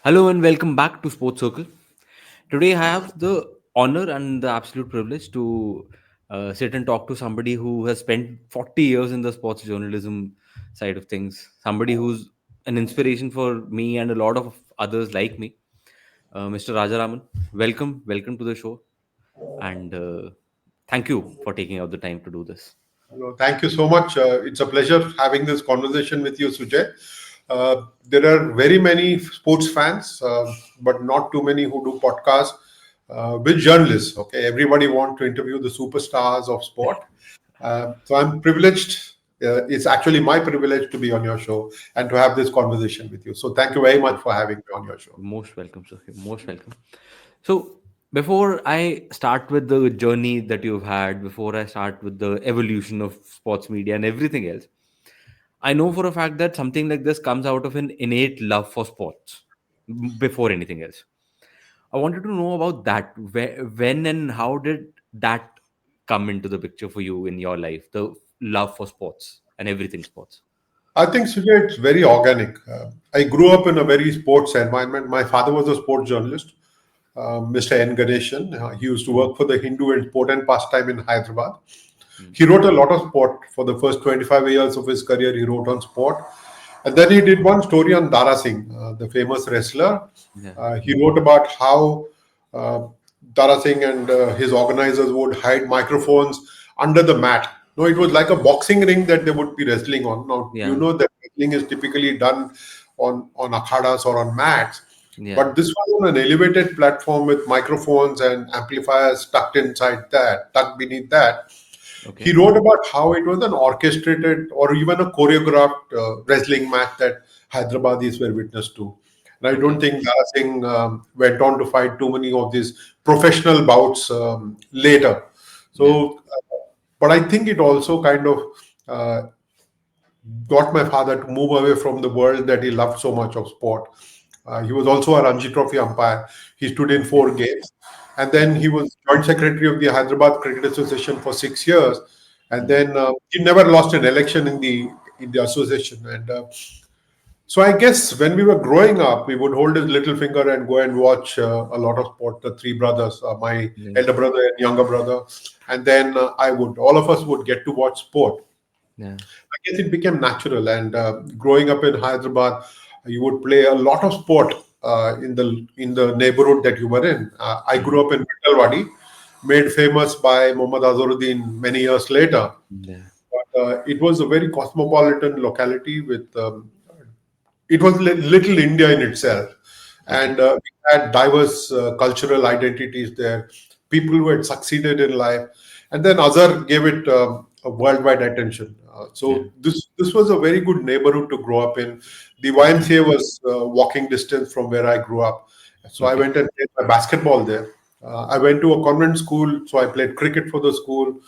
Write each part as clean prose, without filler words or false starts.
Hello and welcome back to Sports Circle. Today I have the honor and the absolute privilege to sit and talk to somebody who has spent 40 years in the sports journalism side of things. Somebody who's an inspiration for me and a lot of others like me. Mr. Rajaraman, welcome to the show, and thank you for taking out the time to do this. Thank you so much. It's a pleasure having this conversation with you, Sujay. There are very many sports fans, but not too many who do podcasts with journalists. Okay, everybody want to interview the superstars of sport. So I'm privileged. It's actually my privilege to be on your show and to have this conversation with you. So thank you very much for having me on your show. Most welcome, sir. Most welcome. So, before I start with the journey that you've had, before I start with the evolution of sports media and everything else, I know for a fact that something like this comes out of an innate love for sports before anything else. I wanted to know about that. When and how did that come into the picture for you in your life? The love for sports and everything sports. I think, Sujay, it's very organic. I grew up in a very sports environment. My father was a sports journalist, Mr. N. Ganeshan. He used to Mm, work for the Hindu and Sport and Pastime in Hyderabad. mm, He wrote a lot of sport for the first 25 years of his career. He wrote on sport. And then he did one story on Dara Singh, the famous wrestler. yeah. He wrote about how uh, Dara Singh and his organizers would hide microphones under the mat. No, it was like a boxing ring that they would be wrestling on. Now, you Yeah. know that wrestling is typically done on akhadas or on mats. Yeah. But this was on an elevated platform with microphones and amplifiers tucked inside that, tucked beneath that. He Okay. wrote about how it was an orchestrated or even a choreographed wrestling match that Hyderabadis were witness to. And I don't Okay. think Dara Singh went on to fight too many of these professional bouts later. Yeah. So, but I think it also kind of uh, got my father to move away from the world that he loved so much of sport. He was also a Ranji Trophy umpire. He stood in Okay. four games. And then he was joint secretary of the Hyderabad Cricket Association for 6 years. And Mm, then he never lost an election in the association. And so I guess when we were growing up, we would hold his little finger and go and watch a lot of sport. The three brothers, my yeah. elder brother and younger brother, and then all of us would get to watch sport. Yeah. I guess it became natural. And growing up in Hyderabad, you would play a lot of sport in the neighborhood that you were in. I Mm, grew up in Vitalwadi, made famous by Muhammad Azharuddin many years later. yeah. But it was a very cosmopolitan locality with it was little India in itself, Okay. and we had diverse cultural identities there. People who had succeeded in life, and then Azhar gave it a worldwide attention. Yeah. So this was a very good neighborhood to grow up in. The YMCA was walking distance from where I grew up, so I Okay. went and played my basketball there. I went to a convent school, so I played cricket for the school,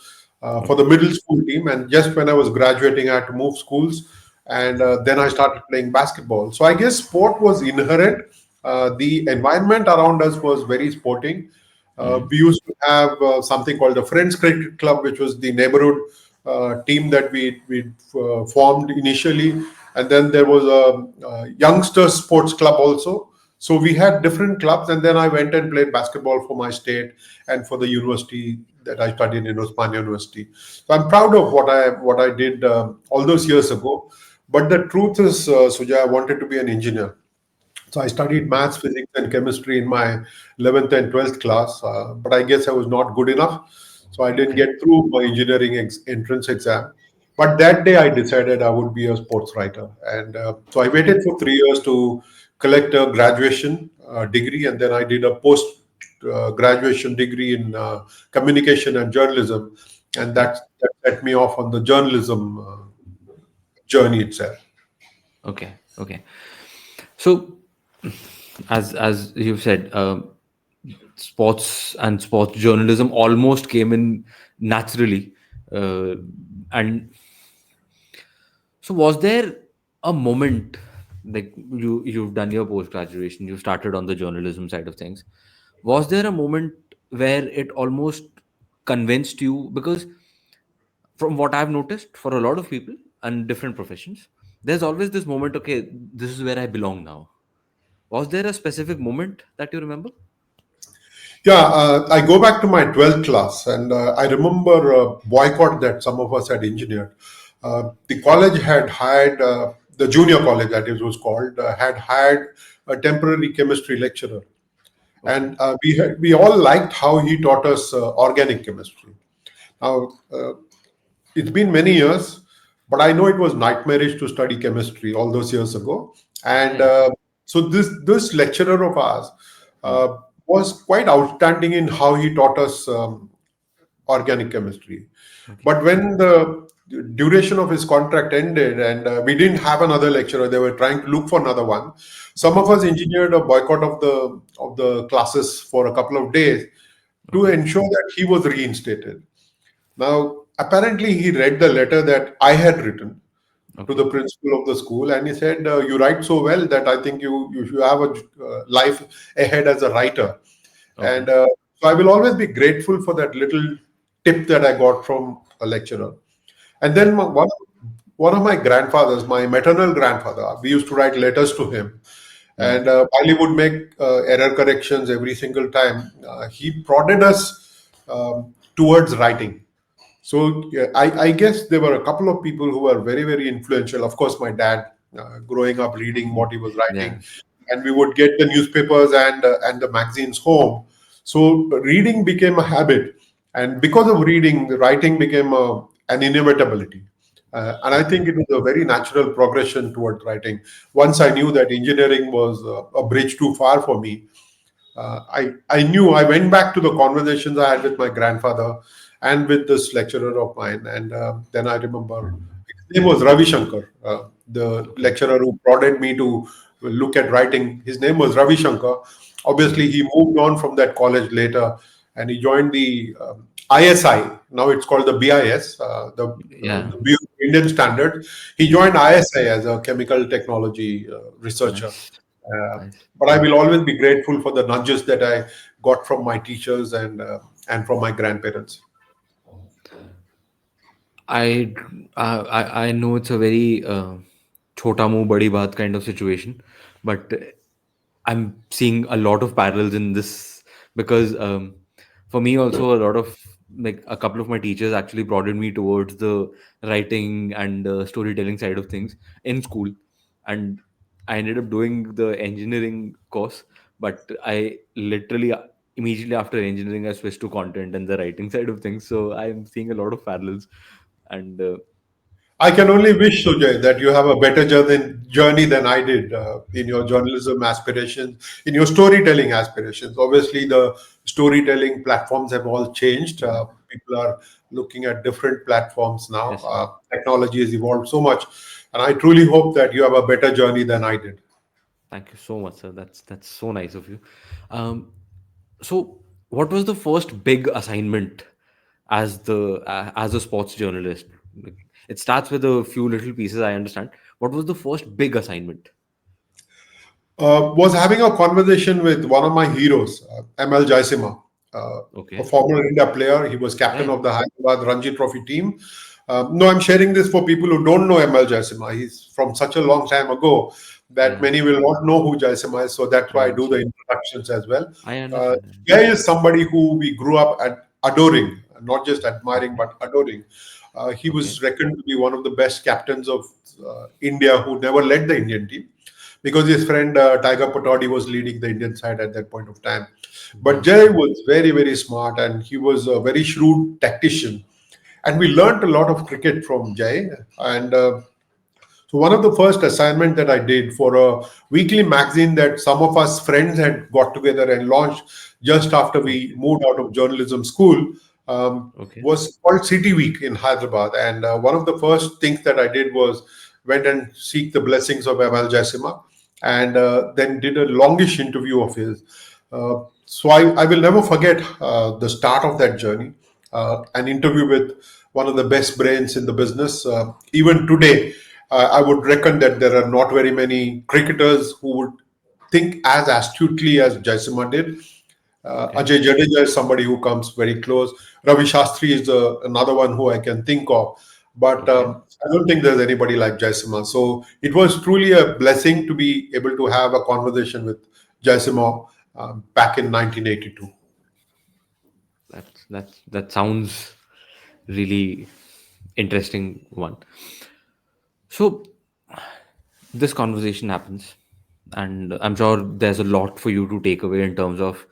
for the Okay. middle school team. And just when I was graduating, I had to move schools, and then I started playing basketball. So I guess sport was inherent. The environment around us was very sporting. Mm, We used to have something called the Friends Cricket Club, which was the neighborhood team that we formed initially, and then there was a youngsters sports club also. So we had different clubs, and then I went and played basketball for my state and for the university that I studied in Osmania University. So I'm proud of what I did all those years ago. But the truth is, Sujay, I wanted to be an engineer. So I studied maths, physics, and chemistry in my 11th and 12th class. But I guess I was not good enough. So I didn't okay. get through my engineering entrance exam. But that day I decided I would be a sports writer. And so I waited for 3 years to collect a graduation degree. And then I did a post graduation degree in communication and journalism. And Okay. that set me off on the journalism journey itself. Okay. Okay. So, as you've said, sports and sports journalism almost came in naturally, uh, and so was there a moment like you've done your post graduation, you started on the journalism side of things. Was there a moment where it almost convinced you? Because from what I've noticed for a lot of people and different professions, there's always this moment. Okay, this is where I belong now. Was there a specific moment that you remember? Yeah, I go back to my 12th class, and I remember a boycott that some of us had engineered. The college had hired, the junior college that it was called, had hired a temporary chemistry lecturer. Okay. And we all liked how he taught us organic chemistry. Now, it's been many years, but I know it was nightmarish to study chemistry all those years ago. And Yeah. so this lecturer of ours Hmm. uh, was quite outstanding in how he taught us organic chemistry. Okay. But when the duration of his contract ended and we didn't have another lecturer, they were trying to look for another one. Some Okay. of us engineered a boycott of the classes for a couple of days to Okay. ensure that he was reinstated. Now, apparently, he read the letter that I had written to Okay. the principal of the school, and he said, "You write so well that I think you should have a life ahead as a writer." Okay. And so, I will always be grateful for that little tip that I got from a lecturer. And then one of my grandfathers, my maternal grandfather, we used to write letters to him, Hmm. and while he would make error corrections every single time, he prodded us towards writing. So yeah, I guess there were a couple of people who were very, very influential. Of course, my dad, growing up reading what he was writing, Yeah. and we would get the newspapers and the magazines home. So reading became a habit, and because of reading, the writing became an inevitability. And I Okay. think it was a very natural progression towards writing. Once I knew that engineering was a bridge too far for me, I knew I went back to the conversations I had with my grandfather and with this lecturer of mine, and then I remember his name was Ravi Shankar, the Okay. lecturer who prodded me to look at writing. His name was Ravi Shankar. Hmm. Obviously, he moved on from that college later, and he joined the ISI. Now it's called the BIS, Yeah. the Bureau of Indian Standards. He joined ISI as a chemical technology researcher. Nice. Uh, Nice. but I will always be grateful for the nudges that I got from my teachers and from my grandparents. I I know it's a very chota muh badi baat kind of situation, but I'm seeing a lot of parallels in this because for me also a lot of like a couple of my teachers actually prodded me towards the writing and storytelling side of things in school, and I ended up doing the engineering course, but I literally immediately after engineering I switched to content and the writing side of things. So I'm seeing a lot of parallels, and I can only wish, Sujay, that you have a better journey than I did in your journalism aspirations, in your storytelling aspirations. Obviously, the storytelling platforms have all changed. yeah, People are looking at different platforms now. yes. Technology has evolved so much. And I truly hope that you have a better journey than I did. Thank you so much, sir. That's so nice of you. Um, so, what was the first big assignment as a sports journalist? Like, it starts with a few little pieces. I understand. What was the first big assignment? Was having a conversation with one of my heroes, ML Jaisima, a Okay. former India player. He was Yeah. captain Yeah. of the Hyderabad Ranji Trophy team. No, I'm sharing this for people who don't know ML Jaisima. He's from such a long time ago that Yeah, many will not know who Jaisima is. So that's I why I do the understand. introductions as well. I Uh, understand. I Jai understand. is somebody who we grew up adoring, not just admiring, Okay. but adoring. He Okay. was reckoned to be one of the best captains of India who never led the Indian team because his friend Tiger Patodi was leading the Indian side at that point of time. But Hmm. Jay was very, very smart and he was a very shrewd tactician. And we learned a lot of cricket from Jay. And so one of the first assignment that I did for a weekly magazine that some of us friends had got together and launched just after we Okay. moved out of journalism school Okay. was called City Week in Hyderabad. And one of the first things that I did was went and seek the blessings of Amal Jasima and then did a longish interview of his. So I will never forget the start of that journey, an interview with one of the best brains in the business. Even today, I would reckon that there are not very many cricketers who would think as astutely as Jaisima did. Okay. Ajay Jadeja is somebody who comes very close. Ravi Shastri is another one who I can think of. But Okay. I don't think there's anybody like Jaisima. So it was truly a blessing to be able to have a conversation with Jaisima back in 1982. That sounds really interesting one. So this conversation happens, and I'm sure there's a lot for you to take away in terms of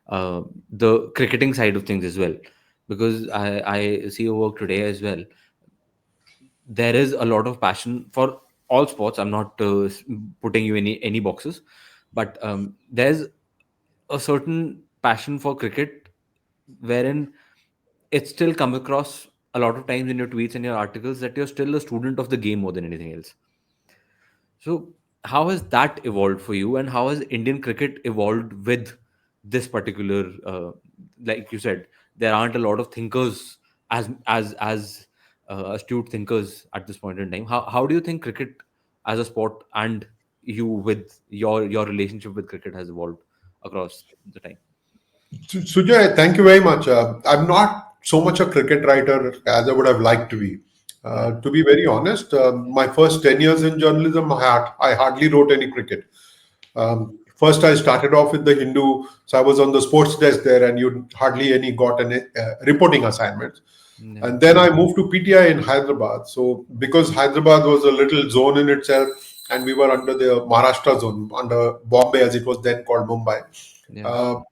the cricketing side of things as well, because I see your work today as well. There is a lot of passion for all sports. I'm not putting you in any boxes, but there's a certain passion for cricket wherein it still come across a lot of times in your tweets and your articles that you're still a student of the game more than anything else. So, how has that evolved for you, and how has Indian cricket evolved with this particular? Like you said, there aren't a lot of thinkers as astute thinkers at this point in time. How do you think cricket as a sport and you with your relationship with cricket has evolved across the time? Sujay, thank you very much. I'm not so much a cricket writer as I would have liked to be. Yeah. To be very honest, my first 10 years in journalism, I hardly wrote any cricket. First, I started off with the Hindu, so I was on the sports desk there, and you hardly any got any reporting assignments. Yeah. And then I moved to PTI in Hyderabad. So, because Hyderabad was a little zone in itself, and we were under the Maharashtra zone, under Bombay as it was then called Mumbai. Yeah. Uh,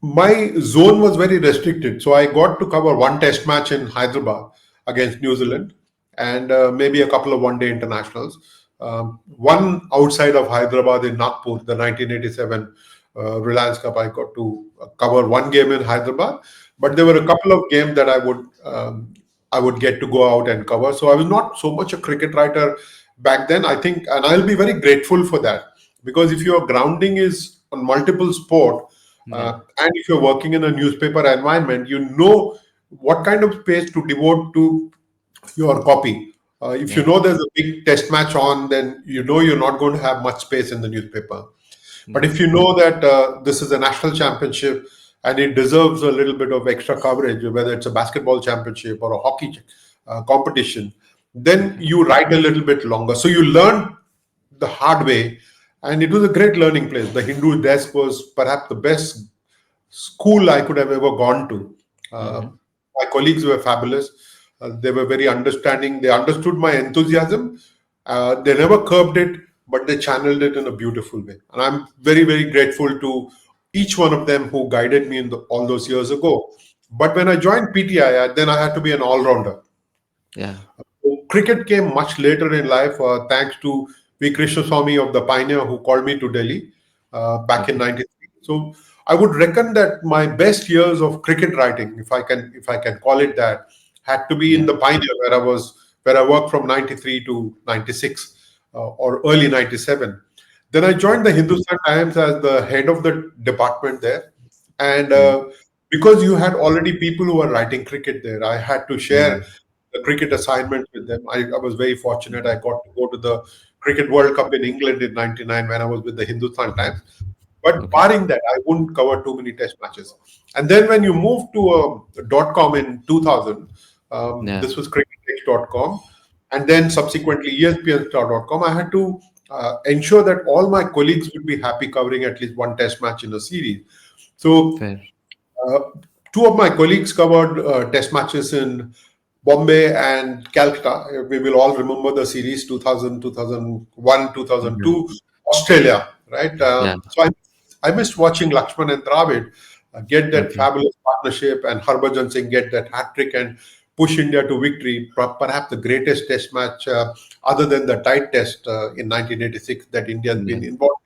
my zone was very restricted. So I got to cover one test match in Hyderabad against New Zealand and maybe a couple of one day internationals. One outside of Hyderabad in Nagpur, the 1987 Reliance Cup, I got to cover one game in Hyderabad. But there were a couple of games that I would get to go out and cover. So I was not so much a cricket writer back then. I think, and I'll be very grateful for that because if your grounding is on multiple sport, Yeah. and if you're working in a newspaper environment, you know what kind of space to devote to your copy. If you Yeah. know there's a big test match on, then you know you're not going to have much space in the newspaper. But Yeah. if you know that this is a national championship and it deserves a little bit of extra coverage, whether it's a basketball championship or a hockey competition, then Okay. you write a little bit longer. So you learn the hard way, and it was a great learning place. The Hindu desk was perhaps the best school I could have ever gone to. Mm-hmm. My colleagues were fabulous. They were very understanding. They understood my enthusiasm. They never curbed it, but they channeled it in a beautiful way. And I'm very, very grateful to each one of them who guided me in all those years ago. But when I joined PTI, then I had to be an all rounder. Yeah. Cricket came much later in life, thanks to V. Krishnaswamy of the Pioneer, who called me to Delhi back in Okay. '93. So I would reckon that my best years of cricket writing, if I can call it that, had to be in Yeah. the Pioneer, where I worked from '93 to '96 or early '97. Then I joined the Hindustan Times as the head of the department there, and Mm. because you had already people who were writing cricket there, I had to Yeah. share the cricket assignment with them. I was very fortunate. I got to go to the Cricket World Cup in England in '99 when I was with the Hindustan Times. But Okay. barring that, I wouldn't cover too many test matches. And then when you move to .com in 2000, Yeah. this was cricket.com, and then subsequently ESPN.com, I had to ensure that all my colleagues would be happy covering at least one test match in a series. So Fair. uh, two of my colleagues covered test matches in Bombay and Calcutta. We will all remember the series 2000, 2001, Mhm. 2002, Australia, right? Yeah. I missed watching Lakshman and Dravid get that Okay. fabulous partnership and Harbhajan Singh get that hat trick and push India to victory. Perhaps the greatest test match other than the tight test in 1986 that India has Yeah. been involved.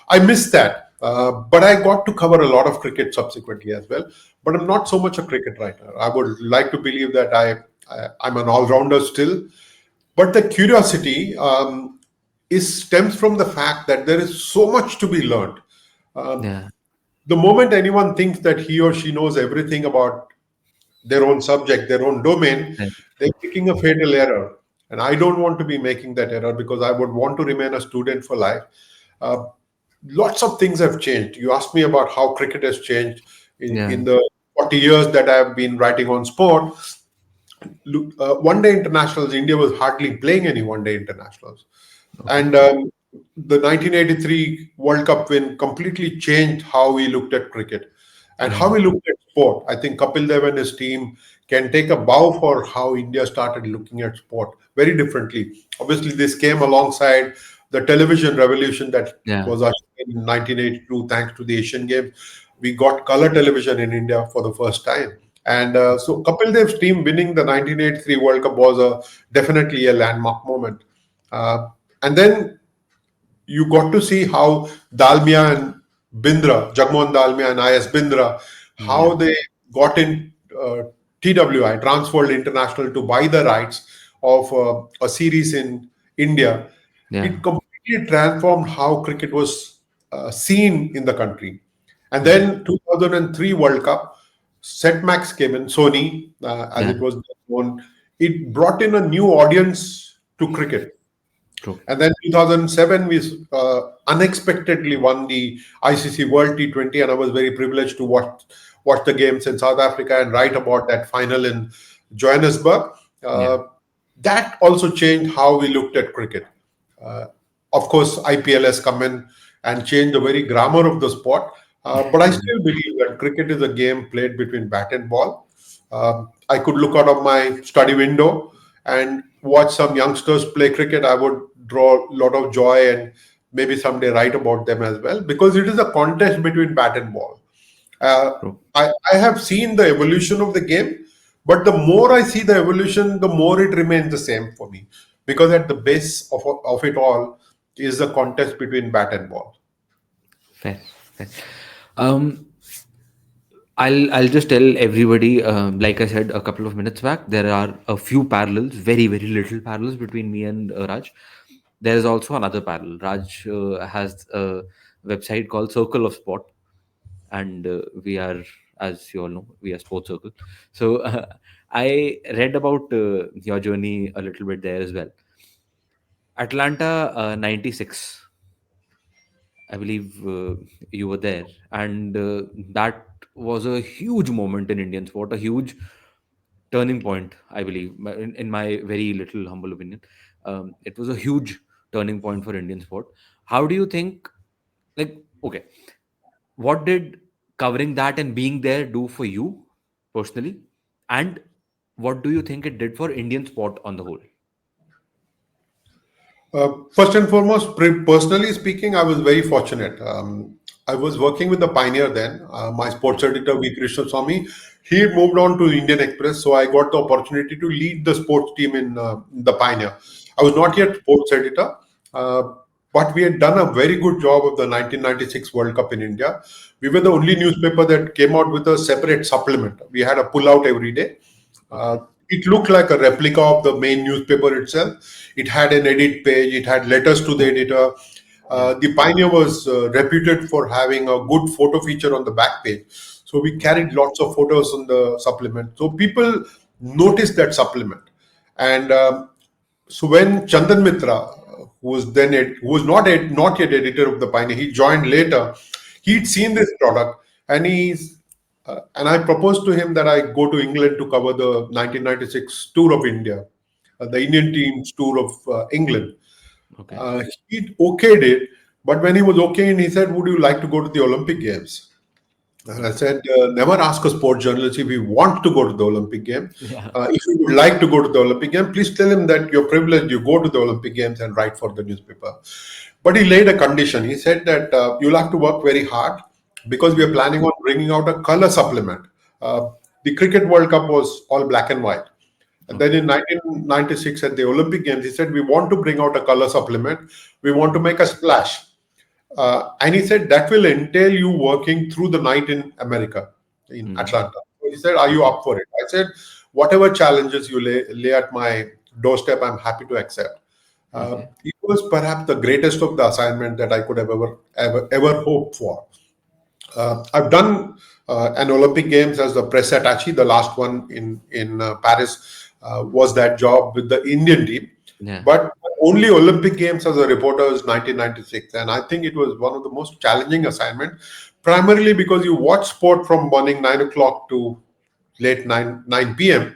I missed that. But I got to cover a lot of cricket subsequently as well. But I'm not so much a cricket writer. I would like to believe that I'm an all rounder still. But the curiosity stems from the fact that there is so much to be learned. Um, Yeah. the moment anyone thinks that he or she knows everything about their own subject, their own domain, Fair. they're making a fatal error. And I don't want to be making that error because I would want to remain a student for life. Uh, Lots of things have changed. You asked me about how cricket has changed in Yeah. the 40 years that I've been writing on sport. look, one day internationals, India was hardly playing any one day internationals. Okay. And the 1983 World Cup win completely changed how we looked at cricket and how Yeah. we looked at sport. I think Kapil Dev and his team can take a bow for how India started looking at sport very differently. Obviously, this came alongside the television revolution that Yeah. was ushered in 1982 thanks to the Asian Games. We got color television in India for the first time. And so Kapil Dev's team winning the 1983 World Cup was definitely a landmark moment. Uh, and then you got to see how Dalmia and Bindra, Jagmohan Dalmia and IS Bindra, how Yeah. they got in TWI, Trans World International, to buy the rights of a series in India. Yeah. It completely transformed how cricket was seen in the country. And Yeah. then 2003 World Cup, Setmax came in, Sony, as Yeah. it was known. It brought in a new audience to cricket. True. And then 2007, we unexpectedly won the ICC World T20, and I was very privileged to watch the games in South Africa and write about that final in Johannesburg. Yeah. Uh, that also changed how we looked at cricket. Uh, of course, IPL has come in and changed the very grammar of the sport. But I Yeah. still believe that cricket is a game played between bat and ball. I could look out of my study window and watch some youngsters play cricket. I would draw a lot of joy and maybe someday write about them as well, because it is a contest between bat and ball. Uh, True. I have seen the evolution of the game, but the more I see the evolution, the more it remains the same for me, because at the base of it all is the contest between bat and ball. Fair. Fair. Um, I'll just tell everybody, like I said a couple of minutes back, there are a few parallels, very very little parallels between me and Raj. There is also another parallel. Raj has a website called Circle of Sport, and we are, as you all know, we are Sports Circle. So I read about your journey a little bit there as well. Atlanta '96. I believe you were there, and that was a huge moment in Indian sport, a huge turning point. I believe, in my very little humble opinion, it was a huge turning point for Indian sport. How do you think? Like, okay, what did covering that and being there do for you personally, and what do you think it did for Indian sport on the whole? First and foremost, personally speaking, I was very fortunate. I was working with the Pioneer then. My sports editor, V. Krishnaswamy, he had moved on to Indian Express, so I got the opportunity to lead the sports team in the Pioneer. I was not yet sports editor, uh, but we had done a very good job of the 1996 World Cup in India. We were the only newspaper that came out with a separate supplement. We had a pull-out every day. Okay. Uh, it looked like a replica of the main newspaper itself. It had an edit page, it had letters to the editor. Yeah. The Pioneer was reputed for having a good photo feature on the back page. So we carried lots of photos on the supplement. So people noticed that supplement. And so when Chandan Mitra, who was then who was not yet editor of the Pioneer, he joined later. He'd seen this product, and and I proposed to him that I go to England to cover the 1996 tour of India, the Indian team's tour of England. Okay. He okayed it, but when he was okay, he said, "Would you like to go to the Olympic Games?" And I said, never ask a sports journalist if he wants to go to the Olympic game. Yeah. If you would like to go to the Olympic game, please tell him that you're privileged, you go to the Olympic games and write for the newspaper. But he laid a condition. He said that you'll have to work very hard because we are planning on bringing out a color supplement. The Cricket World Cup was all black and white. And then Okay. in 1996 at the Olympic Games, he said, we want to bring out a color supplement. We want to make a splash. And he said that will entail you working through the night in America, in Mm. Atlanta. So he said, "Are you Okay. up for it?" I said, "Whatever challenges you lay at my doorstep, I'm happy to accept." Okay. It was perhaps the greatest of the assignment that I could have ever hoped for. I've done an Olympic Games as the press attaché. The last one in Paris was that job with the Indian team. Yeah. But only Olympic Games as a reporter is 1996, and I think it was one of the most challenging assignments. Primarily because you watch sport from morning 9 o'clock to late 9 p.m.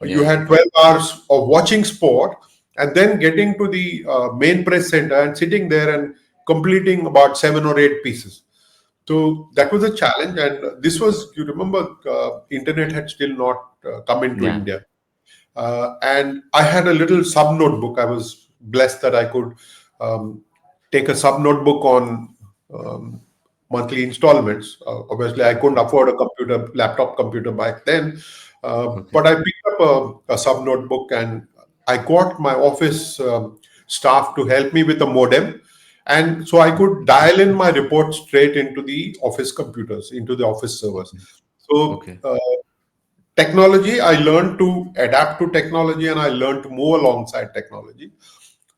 You Yeah. had 12 hours of watching sport and then getting to the main press center and sitting there and completing about 7 or 8 pieces. So that was a challenge. And this was, you remember, internet had still not come into Yeah. India. And I had a little sub notebook. I was blessed that I could um, take a sub notebook on um, monthly installments. Obviously, I couldn't afford a computer, laptop computer back then, Okay. but I picked up a sub notebook and I got my office staff to help me with a modem. And so I could dial in my report straight into the office computers, into the office servers. Okay. So Okay. technology, I learned to adapt to technology and I learned to move alongside technology.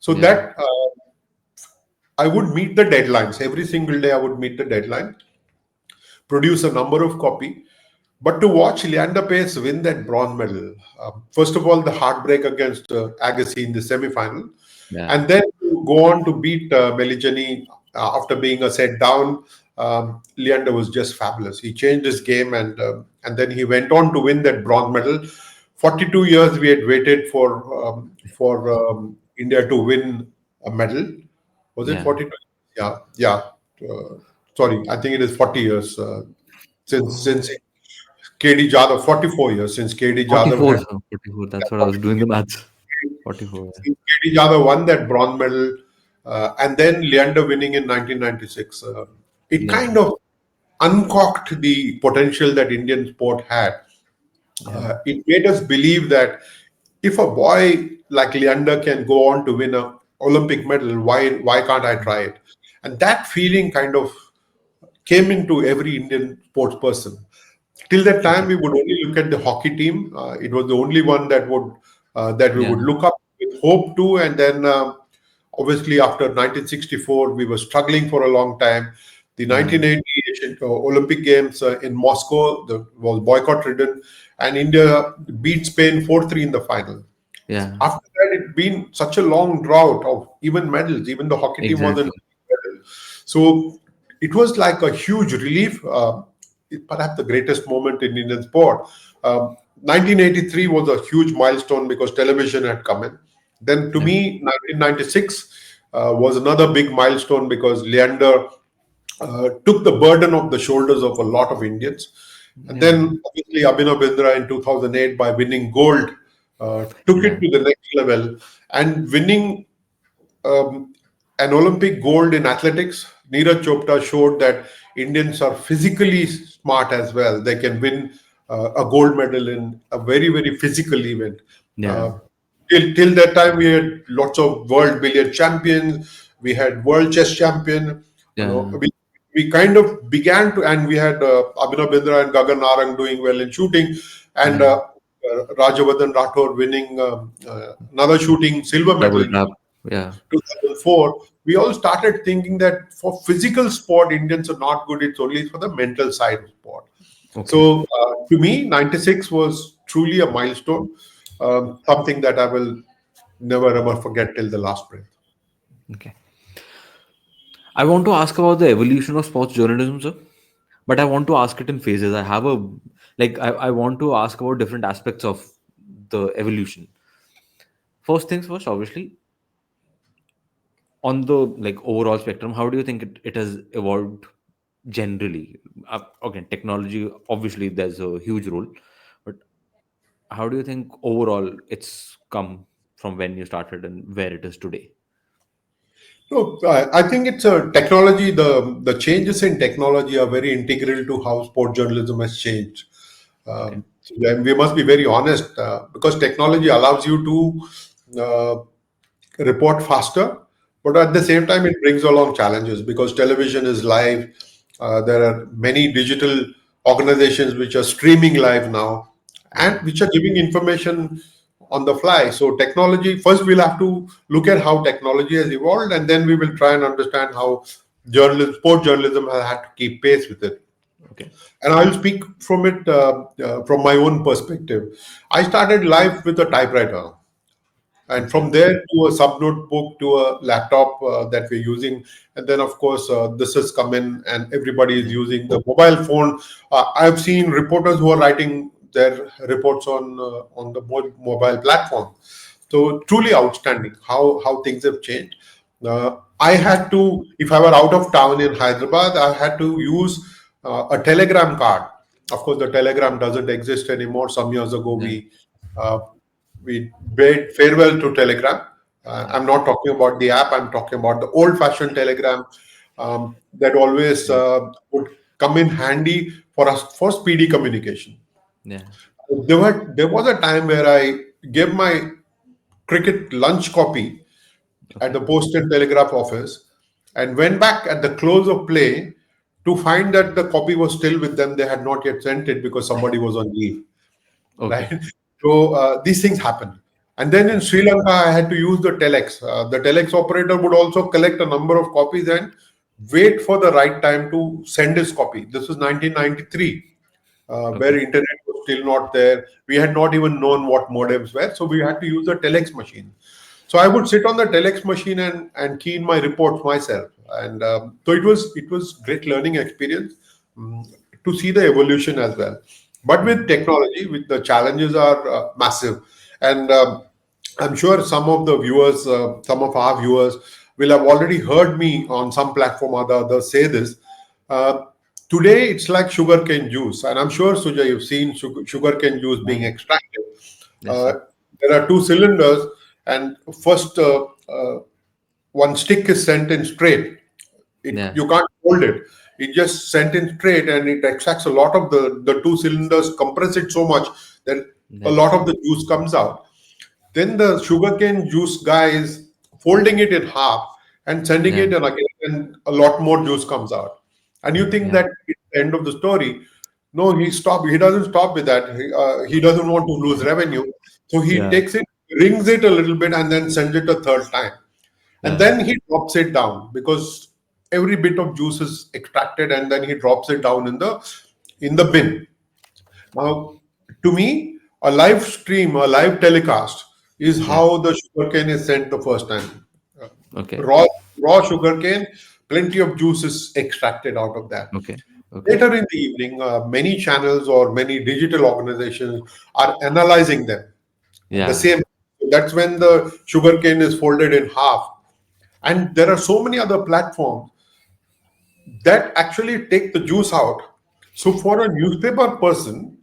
So Yeah. that I would meet the deadlines every single day. I would meet the deadline, produce a number of copy. But to watch Leander Pace win that bronze medal, first of all, the heartbreak against Agassi in the semi-final, Yeah. and then to go on to beat Meligeni after being a set down. Leander was just fabulous. He changed his game, and then he went on to win that bronze medal. 42 years we had waited for India to win a medal. Was it Yeah. 42? Yeah, yeah. Uh, Sorry, I think it is 40 years since Oh, KD Jadhav, 44 years since KD Jadhav 44, had sir. 44. That's what I 40 was doing the years maths. 44. Yeah. since KD Jadhav won that bronze medal, and then Leander winning in 1996. It Yeah. kind of uncocked the potential that Indian sport had. Yeah. It made us believe that if a boy like Leander can go on to win a Olympic medal, why can't I try it? And that feeling kind of came into every Indian sports person. Till that time, Okay. we would only look at the hockey team. It was the only one that we Yeah. would look up with hope to. And then, obviously, after 1964, we were struggling for a long time. The Yeah. 1980 Olympic Games in Moscow was boycott ridden, and India beat Spain 4-3 in the final. Yeah. After that, it's been such a long drought of even medals. Even the hockey team wasn't Exactly. medal. So it was like a huge relief. Perhaps the greatest moment in Indian sport. 1983 was a huge milestone because television had come in. Then, to Yeah. me, 1996 was another big milestone because Leander took the burden off the shoulders of a lot of Indians. And Yeah. then, obviously, Abhinav Bindra in 2008 by winning gold took it Yeah. to the next level. And winning an Olympic gold in athletics, Neeraj Chopra showed that Indians are physically smart as well. They can win a gold medal in a very, very physical event. Yeah. Uh, till that time, we had lots of world billiard champions. We had world chess champion. You know, Yeah. we kind of began to, and we had Abhinav Bindra and Gagan Narang doing well in shooting, and Yeah. Rajavardhan Rathore winning another shooting silver medal Double in tap. Yeah. 2004, we all started thinking that for physical sport, Indians are not good. It's only for the mental side of sport. Okay. So to me, 96 was truly a milestone, something that I will never ever forget till the last breath. Okay. I want to ask about the evolution of sports journalism, sir. But I want to ask it in phases. I want to ask about different aspects of the evolution. First things first, obviously, on the like overall spectrum, how do you think it has evolved generally? Again, technology, obviously, there's a huge role, but how do you think overall it's come from when you started and where it is today? So I think it's a technology. The changes in technology are very integral to how sport journalism has changed. Okay. So then we must be very honest because technology allows you to report faster, but at the same time, it brings along challenges because television is live. There are many digital organizations which are streaming live now and Yeah. which are giving information on the fly. So, technology first, we'll have to look at how technology has evolved, and then we will try and understand how sport journalism has had to keep pace with it. Okay. And I'll speak from it from my own perspective. I started life with a typewriter, and Okay. from there to a sub notebook to a laptop that we're using, and then of course this has come in and everybody is Yeah. using the mobile phone. I've seen reporters who are writing their reports on the mobile platform. So truly outstanding how things have changed. I had to, if I were out of town in Hyderabad, I had to use a telegram card. Of course, the telegram doesn't exist anymore. Some years ago, Yeah. uh, we bade farewell to telegram. Yeah. I'm not talking about the app. I'm talking about the old-fashioned telegram that always Yeah. would come in handy for us for speedy communication. Yeah. There was a time where I gave my cricket lunch copy at Okay. the Post and Telegraph office and went back at the close of play to find that the copy was still with them. They had not yet sent it because somebody was on leave, Okay. right? So these things happen. And then in Okay. Sri Lanka, I had to use the telex. The telex operator would also collect a number of copies and wait for the right time to send his copy. This was 1993, where Okay. internet was still not there. We had not even known what modems were, so we had to use a telex machine. So I would sit on the telex machine and key in my reports myself, and so it was great learning experience to see the evolution as well. But with Mm. technology, with the challenges are massive, and I'm sure some of the viewers, some of our viewers, will have already heard me on some platform or the other say this. Uh, Today, it's like sugarcane juice, and I'm sure Sujay, you've seen sugarcane juice Yeah. being extracted. Yes, Uh, sir. there are two cylinders, and first one stick is sent in straight. Yeah. You can't hold it. It just sent in straight, and it extracts a lot of the two cylinders, compress it so much that a Yeah. lot of the juice comes out. Then the sugarcane juice guy is folding it in half and sending Yeah. it in again, and a lot more juice comes out. And you think Yeah. that it's the end of the story. No, he stopped. He doesn't stop with that. He doesn't want to lose revenue, so he Yeah. takes it, rings it a little bit, and then sends it a third time. And Yeah. then he drops it down because every bit of juice is extracted, and then he drops it down in the bin. Now, to me, a live stream, a live telecast is Yeah. how the sugarcane is sent the first time. Uh, Okay. raw sugarcane, plenty of juice is extracted out of that. Okay. Okay. Later in the evening, many channels or many digital organizations are analyzing them. The Yeah. same. That's when the sugarcane is folded in half. And there are so many other platforms that actually take the juice out. So for a newspaper person,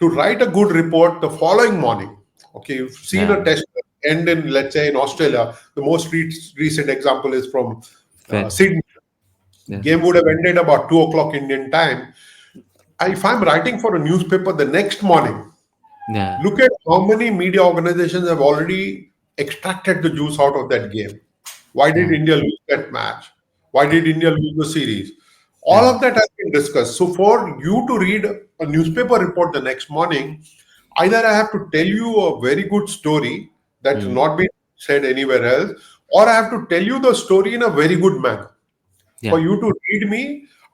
to write a good report the following morning. Okay, you've seen Yeah. a test end in, let's say, in Australia. The most recent example is from Fair. Sydney. Yeah. Game would have ended about 2 o'clock Indian time. If I'm writing for a newspaper the next morning, Yeah. look at how many media organizations have already extracted the juice out of that game. Why did Yeah. India lose that match? Why did India lose the series? All Yeah. of that has been discussed. So, for you to read a newspaper report the next morning, either I have to tell you a very good story that's Mm. not been said anywhere else, or I have to tell you the story in a very good manner. For Yeah. you to read me,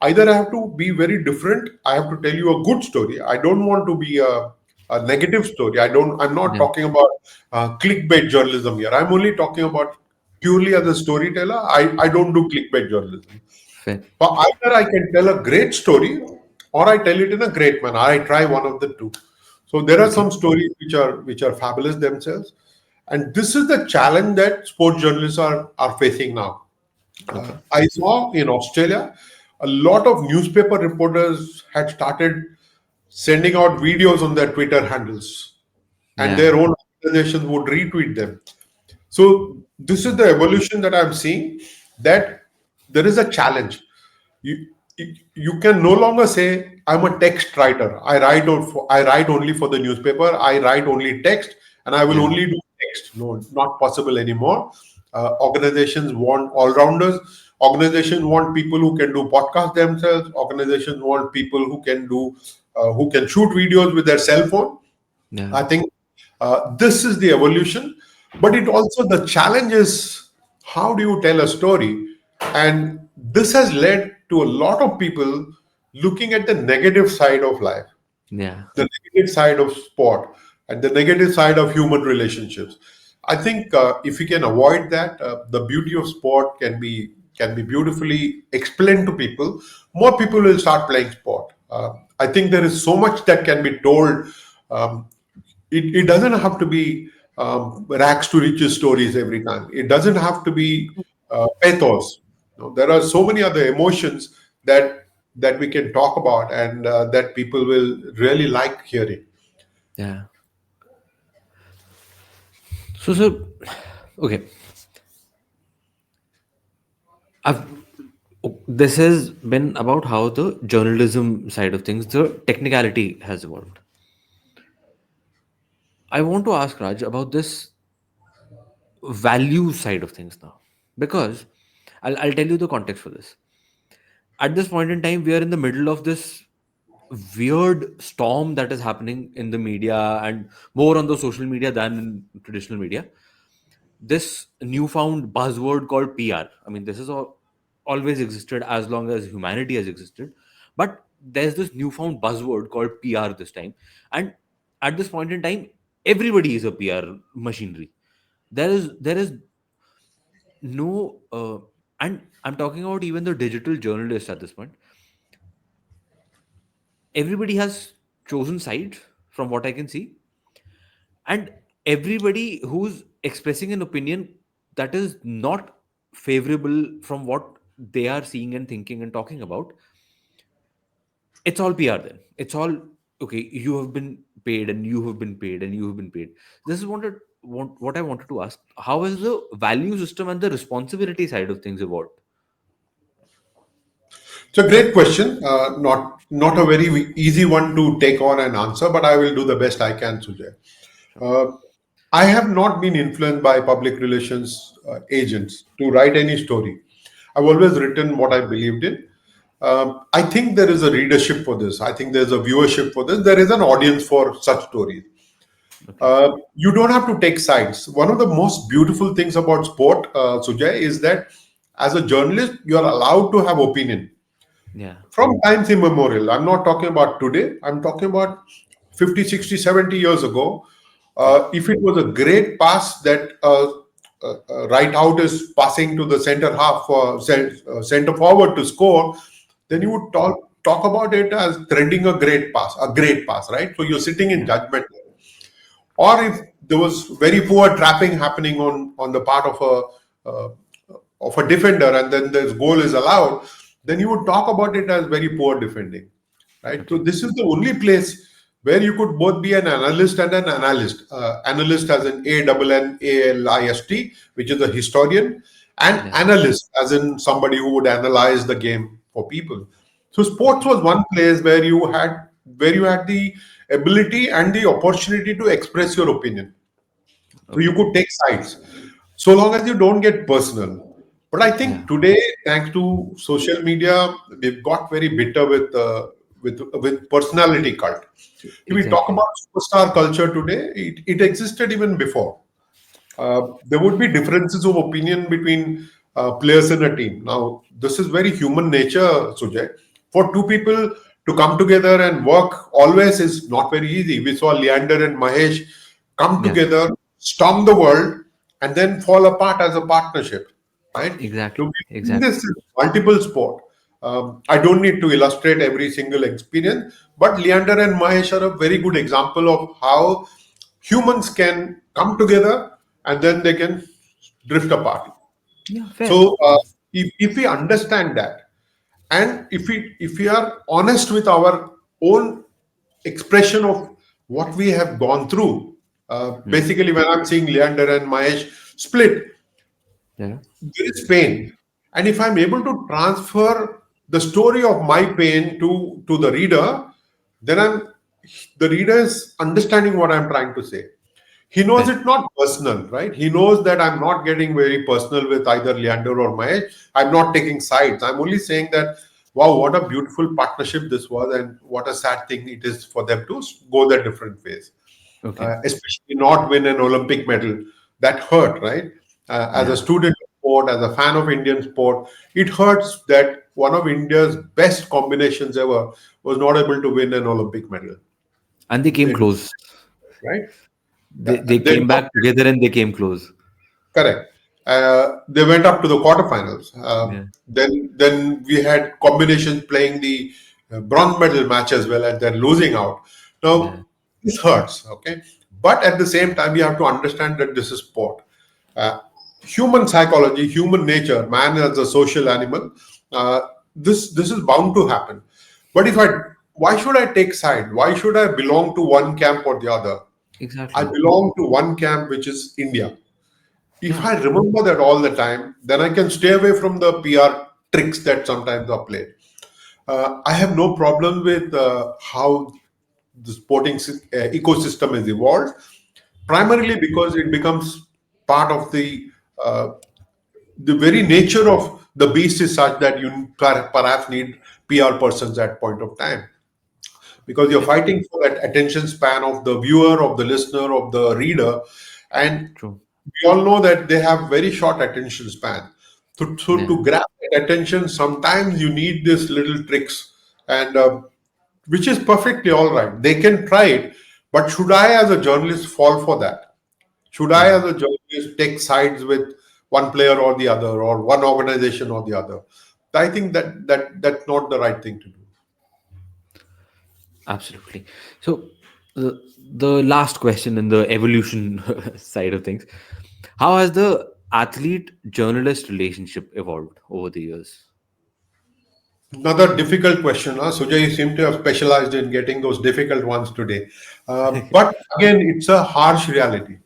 either I have to be very different, I have to tell you a good story. I don't want to be a negative story. I'm not Yeah. talking about clickbait journalism here. I'm only talking about purely as a storyteller. I don't do clickbait journalism. Fair. So either I can tell a great story or I tell it in a great manner. I try one of the two. So there are Okay. some stories which are fabulous themselves. And this is the challenge that sports journalists are facing now. Okay. I saw in Australia a lot of newspaper reporters had started sending out videos on their Twitter handles, and Yeah. their own organizations would retweet them. So this is the evolution that I'm seeing. That there is a challenge. You you can no longer say I'm a text writer. I write only for the newspaper. I write only text, and I will Yeah. only do text. No, not possible anymore. Organizations want all rounders. Organizations want people who can do podcasts themselves. Organizations want people who can shoot videos with their cell phone. Yeah. I think this is the evolution, but it also the challenge is how do you tell a story, and this has led to a lot of people looking at the negative side of life, Yeah. the negative side of sport, and the negative side of human relationships. I think if we can avoid that, the beauty of sport can be beautifully explained to people. More people will start playing sport. I think there is so much that can be told. Um, it doesn't have to be rags to riches stories every time. It doesn't have to be pathos. There are so many other emotions that we can talk about, and that people will really like hearing. Yeah. So okay, I've this has been about how the journalism side of things, the technicality has evolved. I want to ask Raj about this value side of things now, because I'll tell you the context for this. At this point in time, we are in the middle of this weird storm that is happening in the media, and more on the social media than in traditional media. This newfound buzzword called PR. I mean, this has always existed as long as humanity has existed, but there's this newfound buzzword called PR this time, and at this point in time, everybody is a PR machinery. There is no, and I'm talking about even the digital journalists at this point. Everybody has chosen sides, from what I can see, and everybody who's expressing an opinion that is not favorable from what they are seeing and thinking and talking about, it's all PR. Then it's all okay. You have been paid, and you have been paid, and you have been paid. This is what I wanted to ask: how has the value system and the responsibility side of things evolved? It's a great question. Not a very easy one to take on and answer, but I will do the best I can, Sujay. Sure. Uh, I have not been influenced by public relations agents to write any story. I've always written what I believed in. I think there is a readership for this. I think there's a viewership for this. There is an audience for such stories. Okay. You don't have to take sides. One of the most beautiful things about sport, Sujay, is that as a journalist, you are allowed to have opinion Yeah. from times immemorial. I'm not talking about today. I'm talking about 50, 60, 70 years ago. Yeah. If it was a great pass that right out is passing to the center half, center forward to score, then you Mhm. would talk about it as threading a great pass, right? So you're sitting in Yeah. judgment. Or if there was very poor trapping happening on the part of a defender, and then this goal is allowed, then you would talk about it as very poor defending, right? So Okay. this is the only place where you could both be an analyst and an analyst. Analyst as in ANNALIST, which is a historian, and Yeah. analyst as in somebody who would analyze the game for people. So sports Okay. was one place where you had the ability and the opportunity to express your opinion. So you Okay. could take sides, so long as you don't get personal. But I Yeah. think today, thanks to social media, we've got very bitter with personality cult. If we talk Exactly. about superstar culture today, it existed even before. There would be differences of opinion between players in a team. Now, this is very human nature, Sujay. For two people to come together and work always is not very easy. We saw Leander and Mahesh come Yeah. together, storm the world, and then fall apart as a partnership, right? So Exactly. we've seen Exactly. this in multiple sport. I don't need to illustrate every single experience, but Leander and Mahesh are a very good example of how humans can come together and then they can drift apart. Yeah. Fair. So if we understand that, and if we are honest with our own expression of what we have gone through, Hmm. basically when I'm seeing Leander and Mahesh split, Yeah. there is pain, and if I'm able to transfer the story of my pain to the reader, then the reader is understanding what I'm trying to say. He knows Fair. it's not personal, right? He knows that I'm not getting very personal with either Leander or Mahesh. I'm not taking sides. I'm only saying that, wow, what a beautiful partnership this was, and what a sad thing it is for them to go their different ways. Okay. Especially not win an Olympic medal. That hurt, right? As a Yeah. student of sport, as a fan of Indian sport, it hurts that one of India's best combinations ever was not able to win an Olympic medal. And they came It, close. right? They They came back together and they came close. Correct. They went up to the quarterfinals. Yeah. Then we had combinations playing the bronze medal match as well, and they're losing out. Yeah. Now, this hurts, okay? But at the same time, you have to understand that this is sport. Uh, Human psychology, human nature, man as a social animal, uh, this is bound to happen. But why should I take side? Why should I belong to one camp or the other? I Exactly. belong to one camp, which is India. If Yeah. I remember that all the time, then I can stay away from the PR tricks that sometimes are played. I have no problem with how the sporting ecosystem is evolved, primarily because it becomes part of uh, the very nature of the beast is such that you perhaps need PR persons at point of time, because you're Yeah. fighting for that attention span of the viewer, of the listener, of the reader, and True. we all know that they have very short attention span. To Yeah. grab that attention, sometimes you need these little tricks, and which is perfectly all right. They can try it, but should I, as a journalist, fall for that? Should I, Yeah. as a journalist, take sides with one player or the other, or one organization or the other? I think that's not the right thing to do. Absolutely. So the last question in the evolution side of things, how has the athlete journalist relationship evolved over the years? Another difficult question, huh? Sujay, you seem to have specialized in getting those difficult ones today. But again, it's a harsh reality.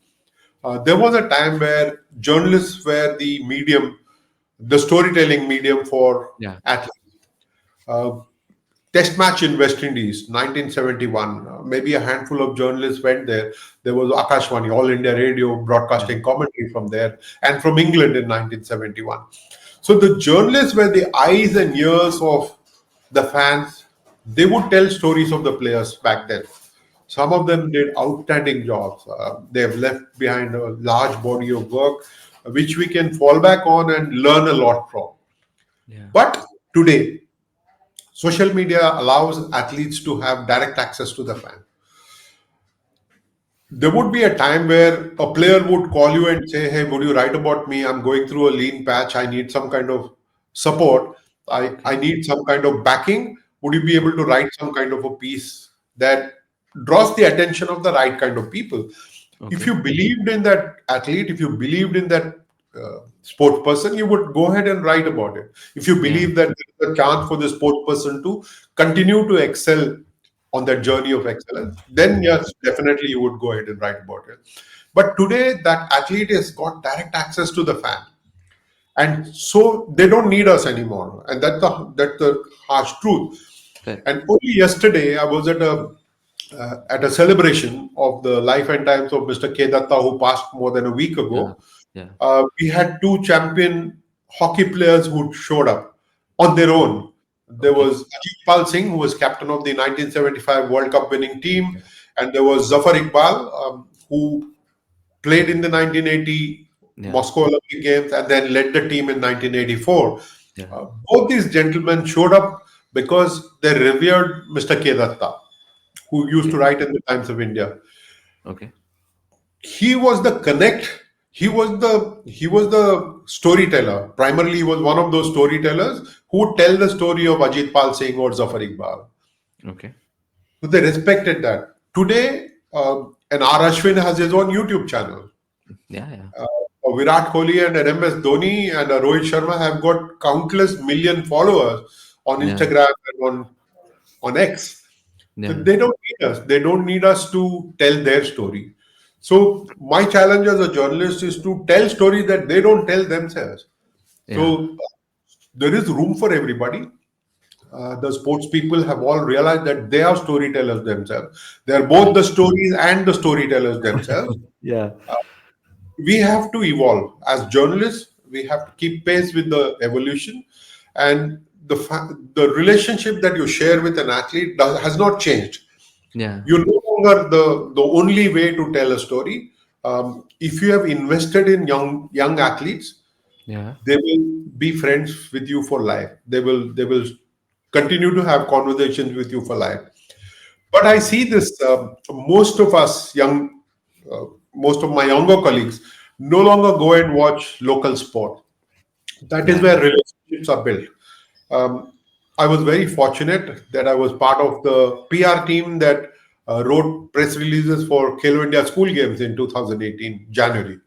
There was a time where journalists were the medium, the storytelling medium for Yeah. athletes. Uh, Test match in West Indies, 1971. Maybe a handful of journalists went there. There was Akashvani, All India Radio, Yeah. broadcasting commentary from there, and from England in 1971. So the journalists were the eyes and ears of the fans. They would tell stories of the players back then. Some of them did outstanding jobs. They have left behind a large body of work, which we can fall back on and learn a lot from. Yeah. But today, social media allows athletes to have direct access to the fan. There would be a time where a player would call you and say, "Hey, would you write about me? I'm going through a lean patch. I need some kind of support. I Okay. need some kind of backing. Would you be able to write some kind of a piece that draws the attention of the right kind of people?" If Okay. you believed in that athlete, if you believed in that sports person, you would go ahead and write about it. If you Yeah. believe that there's a chance for the sports person to continue to excel on that journey of excellence, then yes, definitely you would go ahead and write about it. But today, that athlete has got direct access to the fan, and so they don't need us anymore, and that's the harsh truth. Fair. And only yesterday, I was at a celebration of the life and times of Mr. K. Datta, who passed more than a week Yeah. ago. Yeah. We had two champion hockey players who showed up on their own. There Okay. was Ajit Pal Singh, who was captain of the 1975 World Cup winning team, and there was Zafar Iqbal, who played in the 1980 Yeah. Moscow Olympic Games and then led the team in 1984. Yeah. Both these gentlemen showed up because they revered Mr. K. Datta, who used to Okay. write in the Times of India. Okay. He was the connect. He was the storyteller. Primarily, he was one of those storytellers who would tell the story of Ajit Pal Singh or Zafar Iqbal. Okay. So they respected that. Today, and R. Ashwin has his own YouTube channel. Yeah. Yeah. Uh, Virat Kohli and MS Dhoni and Rohit Sharma have got countless million followers on Yeah. Instagram and on X. So Yeah. they don't need us. They don't need us to tell their story. So my challenge as a journalist is to tell stories that they don't tell themselves. Yeah. So there is room for everybody. The sports people have all realized that they are storytellers themselves. They are both the stories and the storytellers themselves. Yeah. We have to evolve as journalists. We have to keep pace with the evolution, and the relationship that you share with an athlete has not changed. Yeah. You're no longer the only way to tell a story. If you have invested in young athletes, Yeah. they will be friends with you for life. They will continue to have conversations with you for life. But I see this, most of us uh, most of my younger colleagues no longer go and watch local sport. That is Yeah. where relationships are built. Um, I was very fortunate that I was part of the PR team that wrote press releases for Khelo India school games in 2018, January.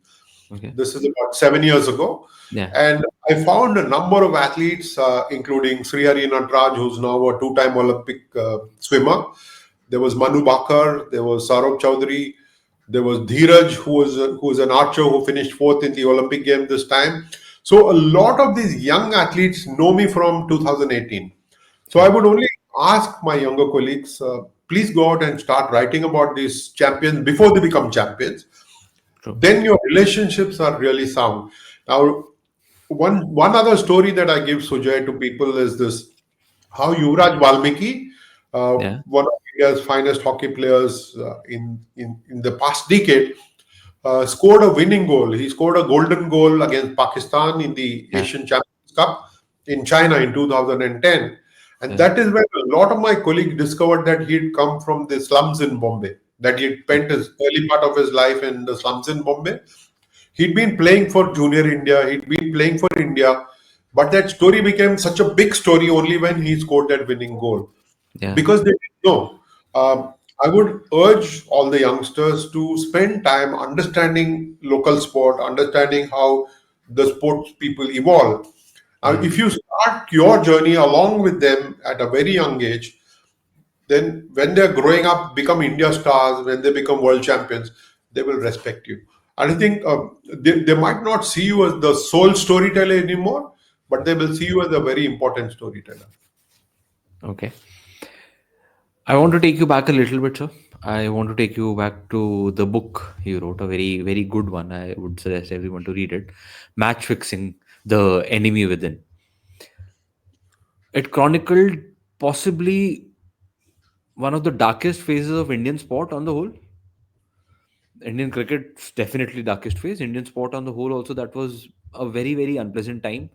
Okay. This is about 7 years ago. Yeah. And I found a number of athletes, including Srihari Natraj, who's now a two-time Olympic swimmer. There was Manu Bakar, there was Saurabh Chowdhury, there was Dheeraj, who was an archer who finished fourth in the Olympic game this time. So a lot of these young athletes know me from 2018. So I Yeah. would only ask my younger colleagues, please go out and start writing about these champions before they become champions. True. Then your relationships are really sound. Now, one other story that I give Sujay to people is this: how Yuvraj Valmiki, Yeah. one of India's finest hockey players in the past decade, scored a winning goal. He scored a golden goal against Pakistan in the Yeah. Asian Champions Cup in China in 2010. And Yeah. that is when a lot of my colleagues discovered that he'd come from the slums in Bombay, that he'd spent his early part of his life in the slums in Bombay. He'd been playing for Junior India, he'd been playing for India, but that story became such a big story only when he scored that winning goal Yeah. because they didn't know. I would urge all the youngsters to spend time understanding local sport, understanding how the sports people evolve. If Mm. you start your journey along with them at a very young age, then when they're growing up, become India stars, when they become world champions, they will respect you. And I think they might not see you as the sole storyteller anymore, but they will see you as a very important storyteller. Okay. I want to take you back a little bit, sir. I want to take you back to the book you wrote, a very, very good one. I would suggest everyone to read it. Match Fixing, The Enemy Within. It chronicled possibly one of the darkest phases of Indian sport on the whole. Indian cricket's definitely darkest phase. Indian sport on the whole also, that was a very, very unpleasant time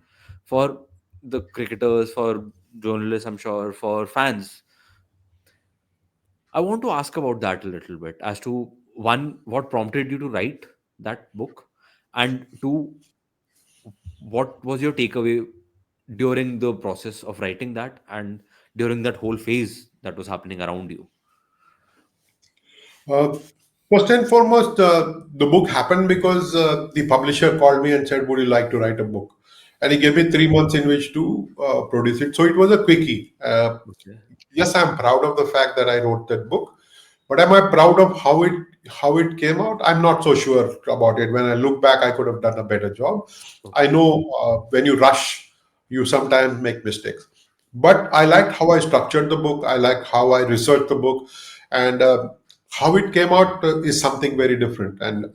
for the cricketers, for journalists, I'm sure, for fans. I want to ask about that a little bit as to one, what prompted you to write that book, and two, what was your takeaway during the process of writing that and during that whole phase that was happening around you. Uh, First and foremost, the book happened because the publisher called me and said, "Would you like to write a book?" And he gave me 3 months in which to produce it. So it was a quickie. Okay. Yes, I'm proud of the fact that I wrote that book, but am I proud of how it came out? I'm not so sure about it. When I look back, I could have done a better job. I Okay. know when you rush, you sometimes make mistakes. But I liked how I structured the book. I like how I researched the book, and how it came out is something very different. And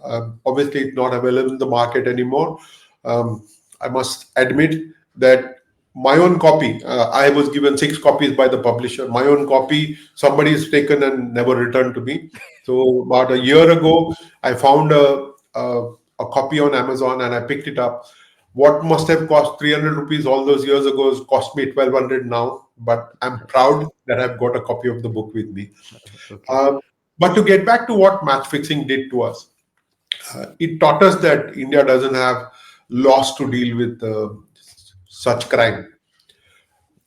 obviously, it's not available in the market anymore. Um, I must admit that my own copy, I was given 6 copies by the publisher. My own copy, somebody has taken and never returned to me. So about a year ago, I found a copy on Amazon and I picked it up. What must have cost 300 rupees all those years ago has cost me 1200 now. But I'm proud that I've got a copy of the book with me. Okay. Uh, but to get back to what match fixing did to us, it taught us that India doesn't have laws to deal with such crime.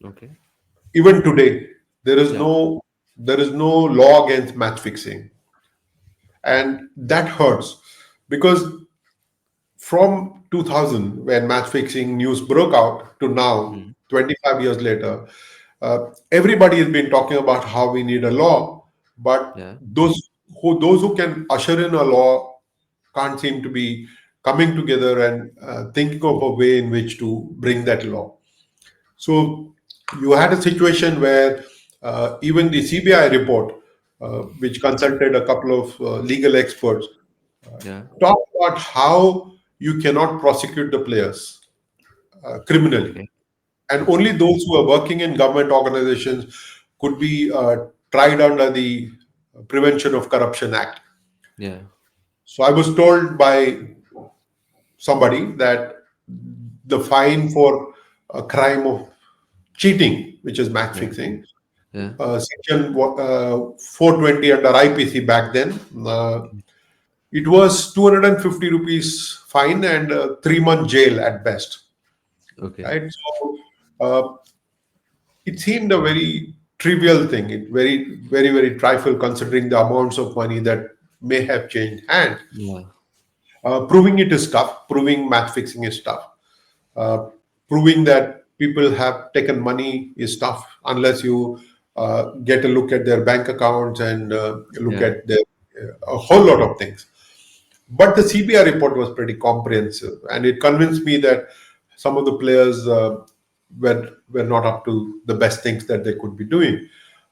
Okay. Even today, there is Yeah. no law against match fixing, and that hurts because from 2000, when match fixing news broke out, to now, Mm. 25 years later, everybody has been talking about how we need a law, but Yeah. those who can usher in a law can't seem to be coming together and thinking of a way in which to bring that law. So you had a situation where even the CBI report, which consulted a couple of legal experts, Yeah. talked about how you cannot prosecute the players criminally, Okay. and Okay. only those who are working in government organizations could be tried under the Prevention of Corruption Act. Yeah. So I was told by somebody that the fine for a crime of cheating, which is match Yeah. fixing, Yeah. section 420 under IPC back then, it was 250 rupees fine and 3 month jail at best. Okay. Right. So uh, it seemed a very trivial thing. It very trifle considering the amounts of money that may have changed hands. Yeah. Proving it is tough. Proving match fixing is tough. Uh, Proving that people have taken money is tough unless you get a look at their bank accounts and look Yeah. at their a whole lot of things. But the CBI report was pretty comprehensive, and it convinced me that some of the players were not up to the best things that they could be doing.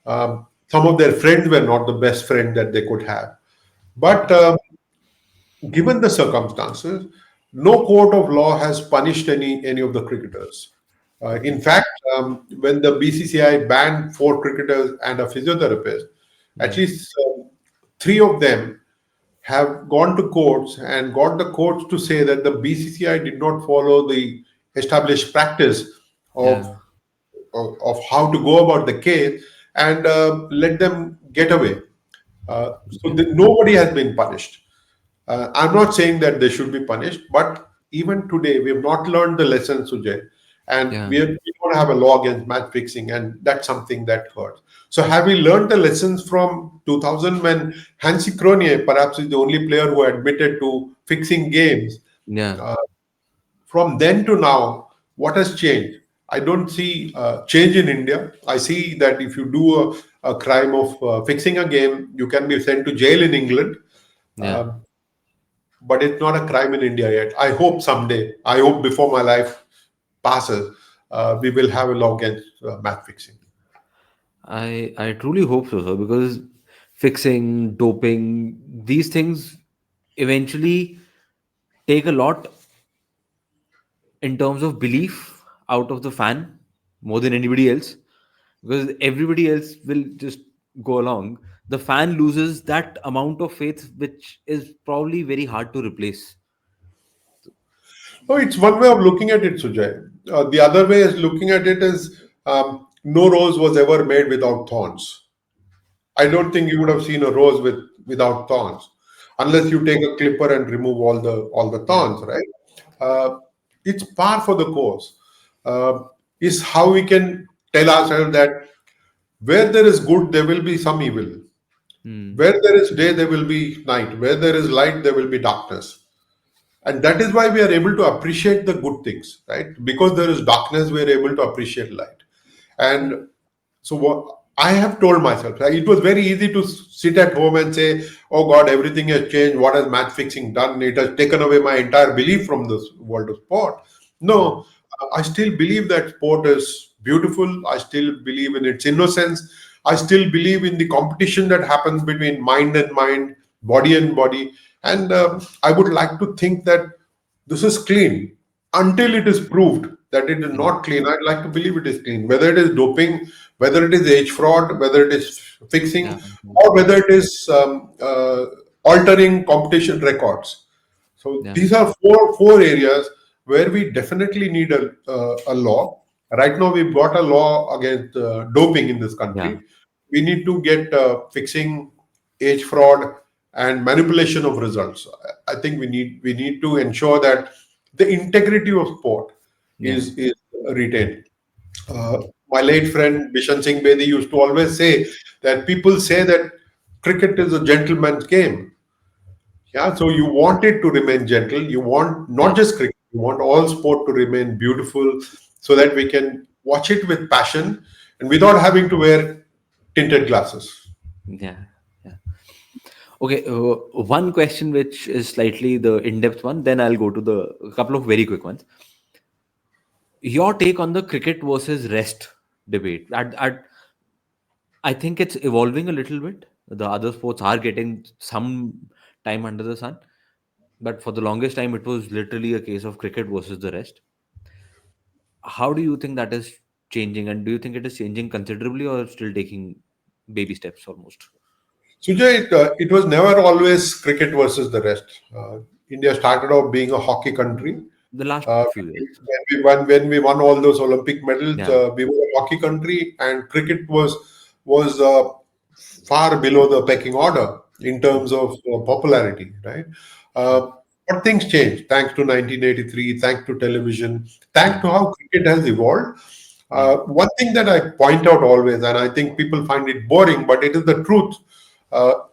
Some of their friends were not the best friend that they could have. But Okay. given the circumstances, no court of law has punished any of the cricketers. In Okay. fact, when the BCCI banned four cricketers and a physiotherapist, at Yeah. least three of them have gone to courts and got the courts to say that the BCCI did not follow the established practice Yeah. of of how to go about the case and let them get away. Okay. Nobody has been punished. I'm not saying that they should be punished, but even today we have not learned the lesson, Sujay, and Yeah. we don't have a law against match fixing, and that's something that hurts. So, have we learned the lessons from 2000 when Hansi Cronje, perhaps, is the only player who admitted to fixing games? Yeah. Uh, from then to now, what has changed? I don't see change in India. I see that if you do a crime of fixing a game, you can be sent to jail in England. Yeah. Uh, but it's not a crime in India yet. I hope someday, I hope before my life passes, we will have a law against match fixing. I truly hope so, sir, because fixing, doping, these things eventually take a lot in terms of belief out of the fan more than anybody else, because everybody else will just go along. The fan loses that amount of faith, which is probably very hard to replace. No, it's one way of looking at it, Sujay. The other way is looking at it is no rose was ever made without thorns. I don't think you would have seen a rose without thorns, unless you take a clipper and remove all the Yeah. thorns, right? Uh, it's par for the course. Uh, is how we can tell ourselves that where there is good, there will be some evil. Hmm. Where there is day, there will be night. Where there is light, there will be darkness. And that is why we are able to appreciate the good things, right? Because there is darkness, we are able to appreciate light. And so what I have told myself, right, it was very easy to sit at home and say, "Oh God, everything has changed. What has match fixing done? It has taken away my entire belief from this world of sport." Yeah. No, I still believe that sport is beautiful. I still believe in its innocence. I still believe in the competition that happens between mind and mind, body and body. And I would like to think that this is clean until it is proved that it is Yeah. not clean. I'd like to believe it is clean, whether it is doping, whether it is age fraud, whether it is Yeah. fixing, Yeah. or whether it is altering competition records. So Yeah. these are four areas where we definitely need a law. Right now, we've got a law against doping in this Yeah. country. We need to get fixing, age fraud, and manipulation of results. I think we need to ensure that the integrity of sport Yeah. is retained. My late friend Bishan Singh Bedi used to always say that people say that cricket is a gentleman's game. Yeah, so you want it to remain gentle. You want Yeah. not just cricket, you want all sport to remain beautiful so that we can watch it with passion and without having to wear tinted glasses. Yeah. Yeah. Okay. One question which is slightly the in-depth one. Then I'll go to the a couple of very quick ones. Your take on the cricket versus rest debate. I think it's evolving a little bit. The other sports are getting some time under the sun, but for the longest time, it was literally a case of cricket versus the rest. How do you think that is changing, and do you think it is changing considerably, or still taking baby steps almost? Sujay, it was never always cricket versus the rest. India started off being a hockey country. The last Uh, few years. when we won all those Olympic medals, Yeah. we were a hockey country, and cricket was far below the pecking order in terms of popularity, right? True. Uh, but things changed thanks to 1983, thanks to television, thanks Yeah. to how cricket has evolved. Yeah. One thing that I point out always, and I think people find it boring, but it is the truth,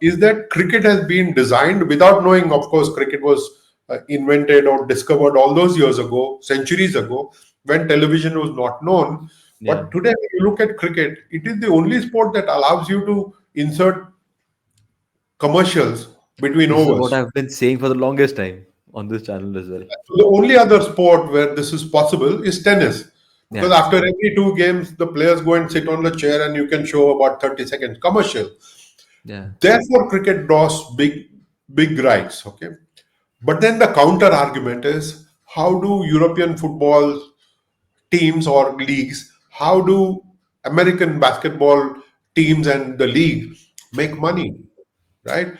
is that cricket has been designed without knowing. Of course, cricket was invented or discovered all those years ago, centuries ago, when television was not known. Yeah. But today, when you look at cricket, it is the only sport that allows you to insert commercials between This is what overs. I've been saying for the longest time on this channel as well. The only other sport where this is possible is tennis. Because Yeah. after every two games, the players go and sit on the chair and you can show about 30 seconds commercial. Yeah. Therefore, cricket draws big rights. Okay. But then the counter argument is, how do European football teams or leagues, how do American basketball teams and the league make money? Right?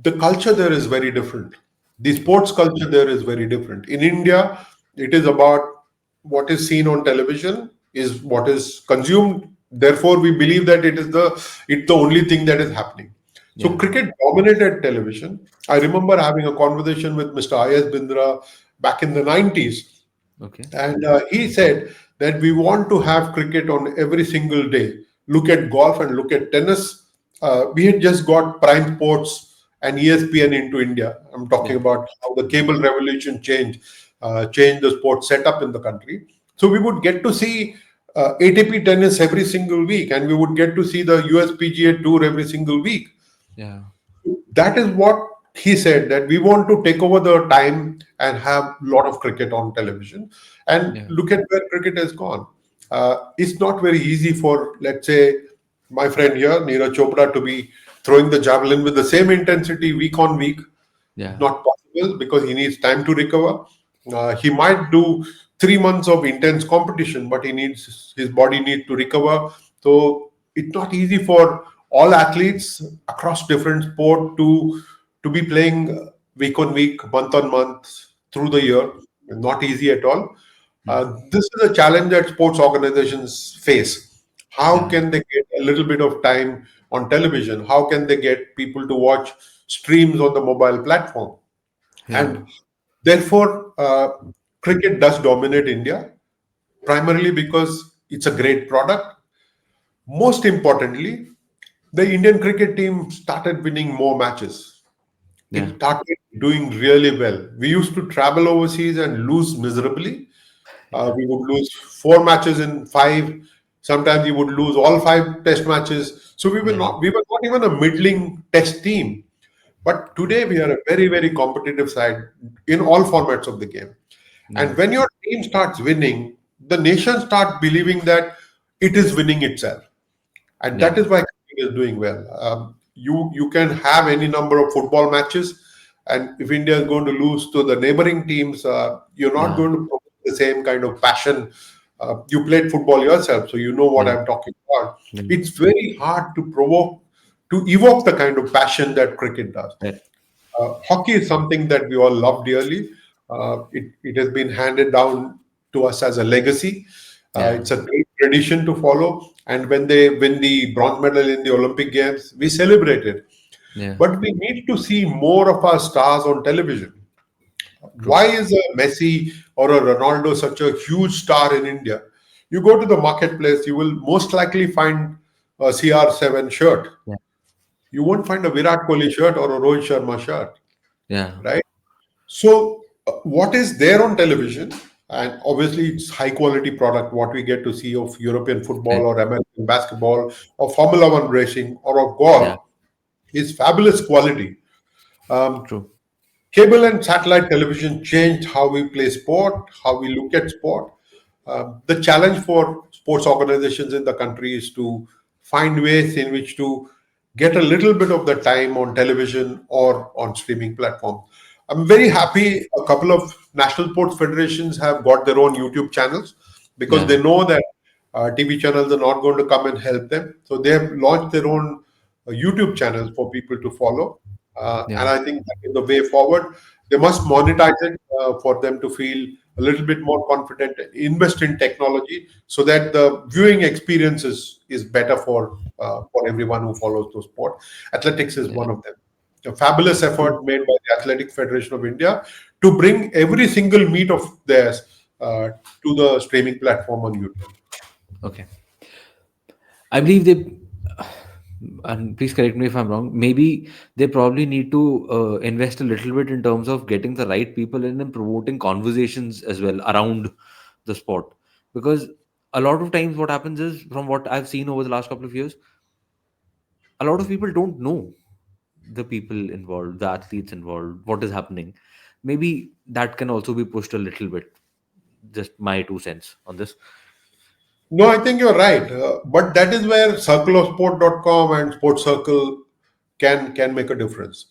The culture there is very different. The sports culture there is very different. In India, it is about what is seen on television is what is consumed. Therefore, we believe that it's the only thing that is happening. So Yeah. cricket dominated television. I remember having a conversation with Mr. I.S. Bindra back in the 90s, Okay. and he said that we want to have cricket on every single day. Look at golf and look at tennis. We had just got Prime Sports and ESPN into India. I'm talking Yeah. about how the cable revolution changed the sport setup in the country. So we would get to see ATP tennis every single week, and we would get to see the USPGA tour every single week. Yeah. That is what he said, that we want to take over the time and have a lot of cricket on television. And Yeah. look at where cricket has gone. It's not very easy for, let's say, my friend here, Neeraj Chopra, to be throwing the javelin with the same intensity week on week. Yeah. Not possible because he needs time to recover. He might do 3 months of intense competition, but his body needs to recover. So it's not easy for all athletes across different sport to be playing week on week, month on month through the year. Not easy at all. This is a challenge that sports organizations face. How Yeah. can they get a little bit of time on television? How can they get people to watch streams on the mobile platform? Yeah. And therefore, cricket does dominate India, primarily because it's a great product. Most importantly, the Indian cricket team started winning more matches. Yeah. It started doing really well. We used to travel overseas and lose miserably. Yeah. We would lose four matches in five. Sometimes we would lose all five test matches. So Yeah. we were not even a middling test team. But today we are a very competitive side in all formats of the game. Yeah. And when your team starts winning, the nation starts believing that it is winning itself, and that Yeah. is why cricket is doing well. You can have any number of football matches, and if India is going to lose to the neighboring teams, you're not Yeah. going to provoke the same kind of passion. You played football yourself, so you know what Yeah. I'm talking about. Yeah. It's very hard to evoke the kind of passion that cricket does. Right. Hockey is something that we all love dearly. It has been handed down to us as a legacy. Yeah. It's a great tradition to follow. And when they win the bronze medal in the Olympic Games, we celebrate it. Yeah. But we need to see more of our stars on television. True. Why is a Messi or a Ronaldo such a huge star in India? You go to the marketplace, you will most likely find a CR7 shirt. Yeah. You won't find a Virat Kohli shirt or a Rohit Sharma shirt, Yeah. right? So, what is there on television, and obviously it's high quality product, what we get to see of European football Right. or American basketball or Formula One racing or of Yeah. golf, is fabulous quality. Um, True. Cable and satellite television changed how we play sport, how we look at sport. The challenge for sports organizations in the country is to find ways in which to get a little bit of the time on television or on streaming platforms. I'm very happy a couple of national sports federations have got their own YouTube channels because Yeah. they know that TV channels are not going to come and help them. So they have launched their own YouTube channels for people to follow. And Yeah. I think that is the way forward. They must monetize it for them to feel a little bit more confident, invest in technology so that the viewing experience is better for everyone who follows the sport. Athletics is Yeah. one of them. A fabulous True. effort made by the Athletic Federation of India to bring every single meet of theirs to the streaming platform on YouTube. Okay. I believe they, and please correct me if I'm wrong, maybe they probably need to invest a little bit in terms of getting the right people in and promoting conversations as well around the sport. Because a lot of times what happens is, from what I've seen over the last couple of years, a lot of people don't know the people involved, the athletes involved, what is happening. Maybe that can also be pushed a little bit. Just my 2 cents on this. No, I think you're right. But that is where circleofsport.com and Sports Circle can make a difference.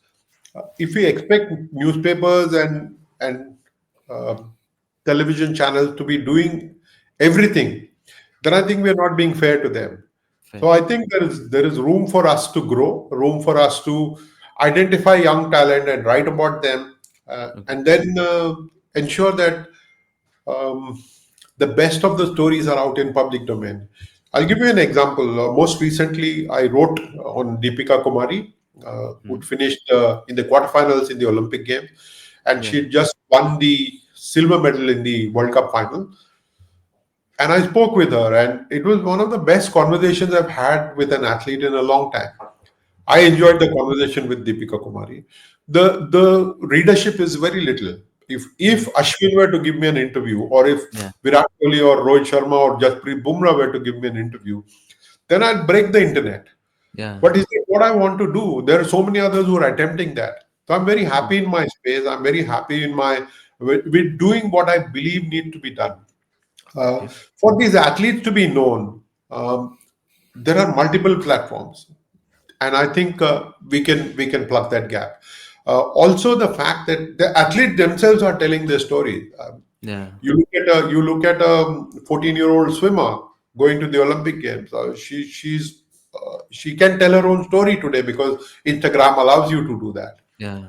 If we expect newspapers and uh, television channels to be doing everything, then I think we are not being fair to them. Fair. So I think there is room for us to grow, room for us to identify young talent and write about them, Okay. and then ensure that um, the best of the stories are out in public domain. I'll give you an example. Most recently, I wrote on Deepika Kumari, who Hmm. finished in the quarterfinals in the Olympic Games, and Yeah. she just won the silver medal in the World Cup final. And I spoke with her, and it was one of the best conversations I've had with an athlete in a long time. I enjoyed the conversation with Deepika Kumari. The readership is very little. If Hmm. Ashwin were to give me an interview, or if Yeah. Virat Kohli or Rohit Sharma or Jasprit Bumrah were to give me an interview, then I'd break the internet. Yeah. But is it what I want to do? There are so many others who are attempting that. So I'm very True. happy in my space. I'm very happy in my with doing what I believe need to be done. Uh, Okay. for these athletes to be known, there are multiple platforms, and I think we can plug that gap. Also, the fact that the athletes themselves are telling their story. Yeah. You look at a 14-year-old swimmer going to the Olympic Games. She can tell her own story today because Instagram allows you to do that. Yeah.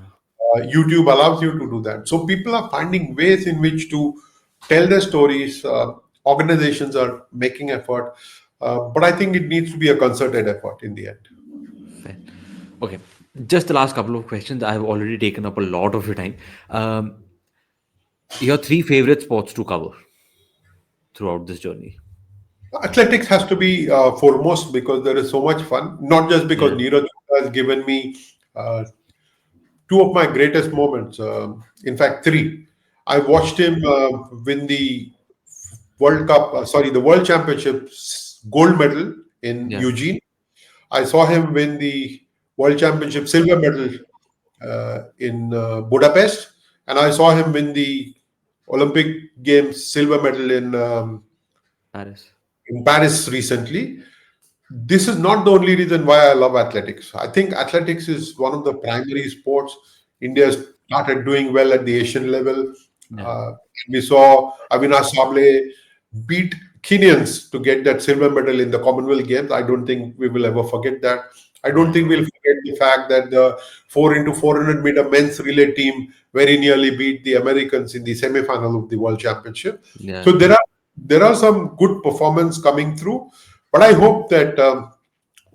YouTube allows you to do that. So people are finding ways in which to tell their stories. Organizations are making effort, but I think it needs to be a concerted effort in the end. Fair. Okay. Just the last couple of questions. I've already taken up a lot of your time. Um, your three favorite sports to cover throughout this journey. Athletics has to be foremost because there is so much fun. Not just because Yeah. Neeraj Chopra has given me uh, two of my greatest moments. In fact, three. I watched him win the the World Championships gold medal in Yeah. Eugene. I saw him win the World Championship silver medal in Budapest, and I saw him win the Olympic Games silver medal Paris. in Paris recently. This is not the only reason why I love athletics. I think athletics is one of the primary sports. India started doing well at the Asian level. Yeah. Uh, we saw Avinash Sable beat Kenyans to get that silver medal in the Commonwealth Games. I don't think we will ever forget that. I don't Yeah. think we'll forget the fact that the 4 into 400-meter men's relay team very nearly beat the Americans in the semi-final of the World Championship. So Yeah. there are some good performance coming through, but I hope that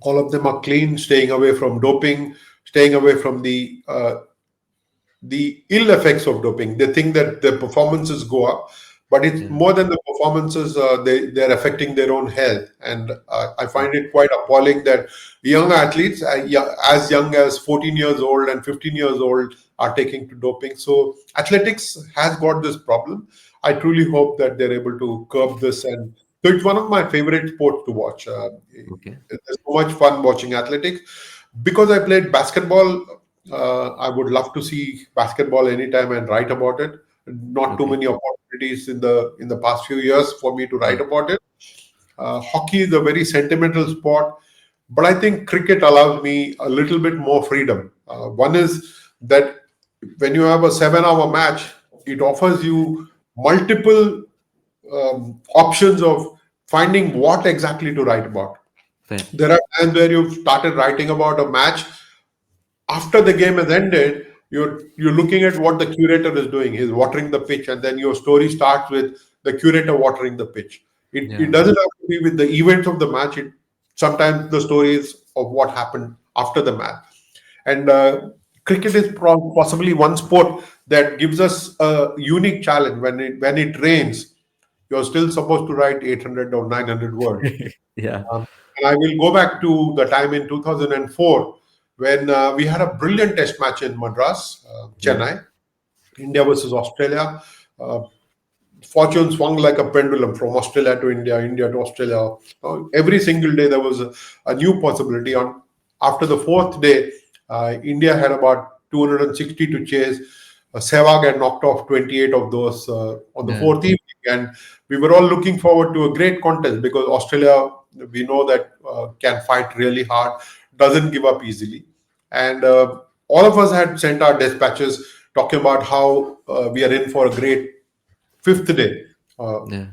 all of them are clean, staying away from doping, staying away from the ill effects of doping. They think that their performances go up, but it's Yeah. more than the performances. They're affecting their own health, and I True. find it quite appalling that young athletes, as young as 14 years old and 15 years old, are taking to doping. So athletics has got this problem. I truly hope that they're able to curb this, and so it's one of my favorite sports to watch. Okay. There's so much fun watching athletics. Because I played basketball, I would love to see basketball anytime and write about it. Not too Okay. many opportunities in the past few years for me to Yeah. write about it. Hockey is a very sentimental sport, but I think cricket allows me a little bit more freedom. One is that when you have a 7-hour match, it offers you multiple options of finding what exactly to write about. Fair. There are times where you've started writing about a match after the game has ended. You're looking at what the curator is doing. He's watering the pitch, and then your story starts with the curator watering the pitch. It Yeah. doesn't have to be with the events of the match. Sometimes the story is of what happened after the match. And cricket is possibly one sport that gives us a unique challenge when it rains. you're still supposed to write 800 or 900 words. Yeah. And I will go back to the time in 2004 when we had a brilliant test match in Madras, Yeah. Chennai, India versus Australia. Uh, Fortune swung like a pendulum from Australia to India, India to Australia. Every single day there was a new possibility. On after the fourth day, India had about 260 to chase. Sehwag had knocked off 28 of those on the Yeah. fourth evening, and we were all looking forward to a great contest because Australia, we know that can fight really hard, doesn't give up easily, and all of us had sent our dispatches talking about how we are in for a great fifth day. Yeah.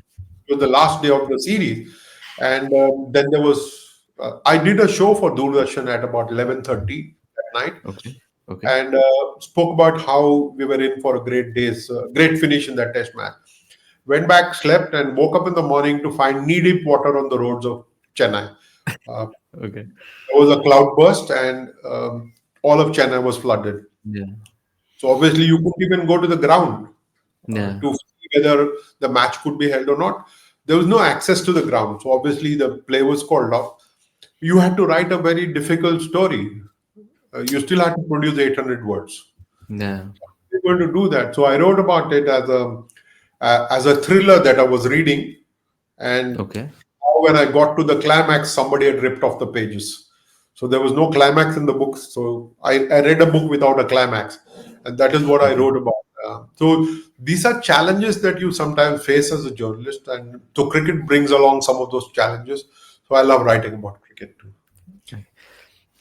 It was the last day of the series, and then there was. I did a show for Doordarshan at about 11:30 at night, Okay. Okay. and spoke about how we were in for a great finish in that test match. Went back, slept, and woke up in the morning to find knee-deep water on the roads of Chennai. Uh, Okay. there was a cloud burst, and all of Chennai was flooded. Yeah. So obviously, you couldn't even go to the ground Yeah. to see whether the match could be held or not. There was no access to the ground, so obviously the play was called off. You had to write a very difficult story. You still had to produce 800 words. Yeah. You're going to do that. So I wrote about it as a thriller that I was reading, and Okay. when I got to the climax, somebody had ripped off the pages. So there was no climax in the book. So I read a book without a climax, and that is what I Okay. wrote about. So these are challenges that you sometimes face as a journalist, and so cricket brings along some of those challenges. So I love writing about cricket too.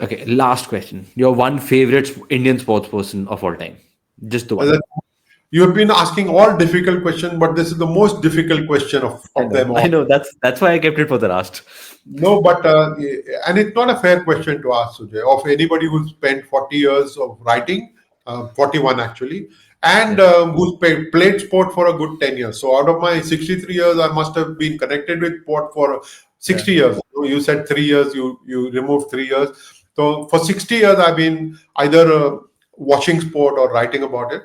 Okay. Last question. Your one favorite Indian sports person of all time. Just the As one. I, you have been asking all difficult questions, but this is the most difficult question I of know. them I all. know. That's why I kept it for the last. No, but and it's not a fair question to ask, Sujay, of anybody who's spent 40 years of writing, 41 actually, and Yeah. played sport for a good 10 years. So out of my 63 years, I must have been connected with sport for Yeah. 60 years. You said 3 years, you removed 3 years. So for 60 years, I've been either watching sport or writing about it.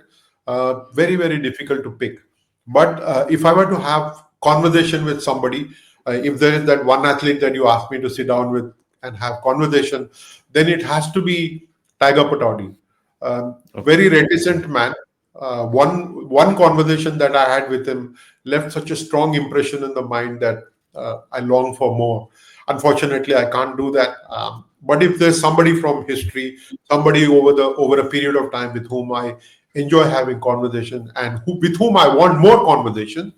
Very, very difficult to pick. But if I were to have conversation with somebody, if there is that one athlete that you ask me to sit down with and have conversation, then it has to be Tiger Pataudi. Okay. Very reticent man. One conversation that I had with him left such a strong impression in the mind that I long for more. Unfortunately, I can't do that. But if there's somebody from history, somebody over a period of time with whom I enjoy having conversation and with whom I want more conversation,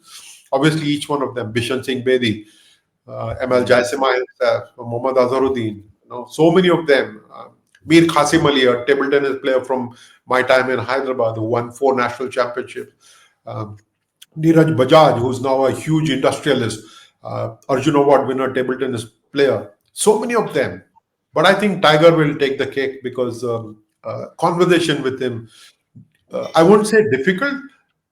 obviously each one of them, Bishan Singh Bedi, ML Yeah. Jaisima himself, Mohammad Azharuddin, so many of them. Mir Qasim Ali, a table tennis player from my time in Hyderabad, who won 4 national championships. Um, Neeraj Bajaj, who's now a huge industrialist, Arjun Award winner, table tennis player. So many of them. But I think Tiger will take the cake because conversation with him, I won't say difficult,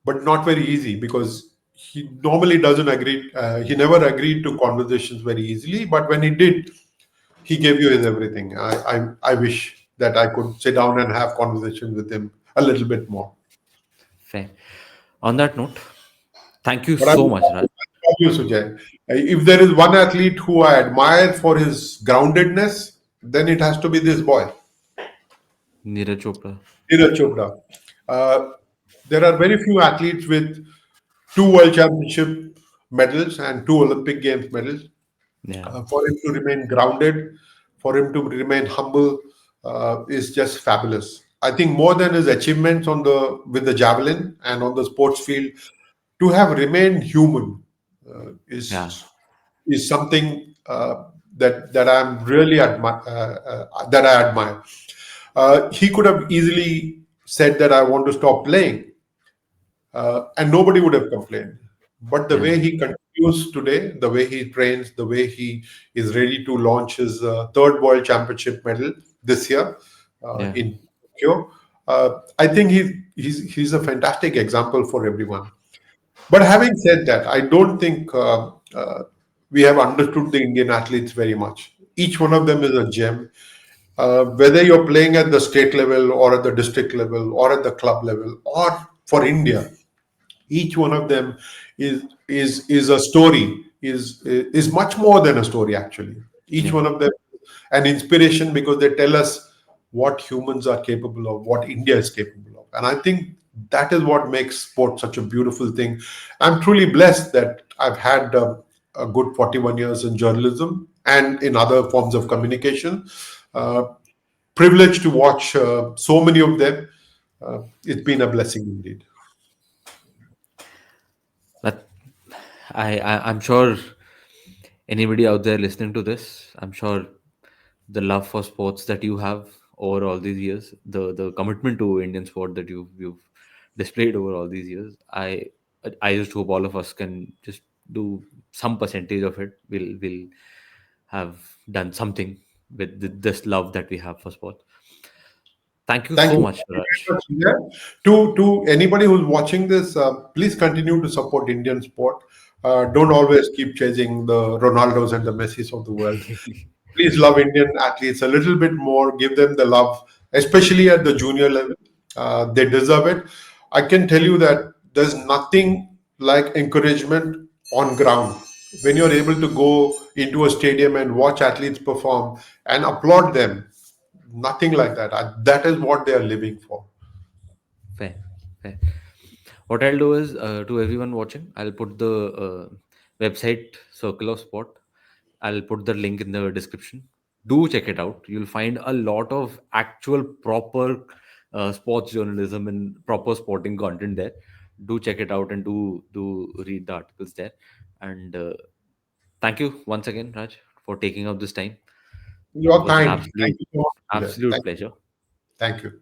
but not very easy because he normally doesn't agree. He never agreed to conversations very easily, but when he did, he gave you his everything. I wish that I could sit down and have conversation with him a little bit more. Fair. On that note, thank you But I so will much, Raj. tell you, Sujay, if there is one athlete who I admire for his groundedness, then it has to be this boy, Neeraj Chopra. Neeraj Chopra. Uh, there are very few athletes with 2 World Championship medals and 2 Olympic Games medals. Yeah. For him to remain grounded, for him to remain humble, is just fabulous. I think more than his achievements on the with the javelin and on the sports field, to have remained human Yeah. is something that I'm really that I admire. He could have easily said that I want to stop playing, and nobody would have complained. But the Yeah. way he continues today, the way he trains, the way he is ready to launch his third World Championship medal this year Yeah. in Tokyo, I think he's a fantastic example for everyone. But having said that, I don't think we have understood the Indian athletes very much. Each one of them is a gem. Whether you're playing at the state level or at the district level or at the club level or for India, each one of them is a story, is much more than a story actually. Each Yeah. one of them an inspiration because they tell us what humans are capable of, what India is capable of. And I think that is what makes sport such a beautiful thing. I'm truly blessed that I've had a good 41 years in journalism and in other forms of communication. Uh, Privileged to watch so many of them. It's been a blessing indeed. But I'm sure anybody out there listening to this, I'm sure the love for sports that you have over all these years, the commitment to Indian sport that you've displayed over all these years, I just hope all of us can just do some percentage of it. We'll have done something with this love that we have for sport. Thank you Thank so you. much, Thank you Raj. very much, India. To anybody who's watching this, please continue to support Indian sport. Don't always keep chasing the Ronaldos and the Messis of the world. Please love Indian athletes a little bit more. Give them the love, especially at the junior level. They deserve it. I can tell you that there's nothing like encouragement on ground. When you're able to go into a stadium and watch athletes perform and applaud them, nothing like that. That is what they are living for. Fair, fair. What I'll do is, to everyone watching, I'll put the website Circle of Sport. I'll put the link in the description. Do check it out. You'll find a lot of actual proper sports journalism and proper sporting content there. Do check it out and do read the articles there. And thank you once again, Raj, for taking up this time. It You're was an kind. Thank absolute you so much. India. absolute pleasure. Thank you.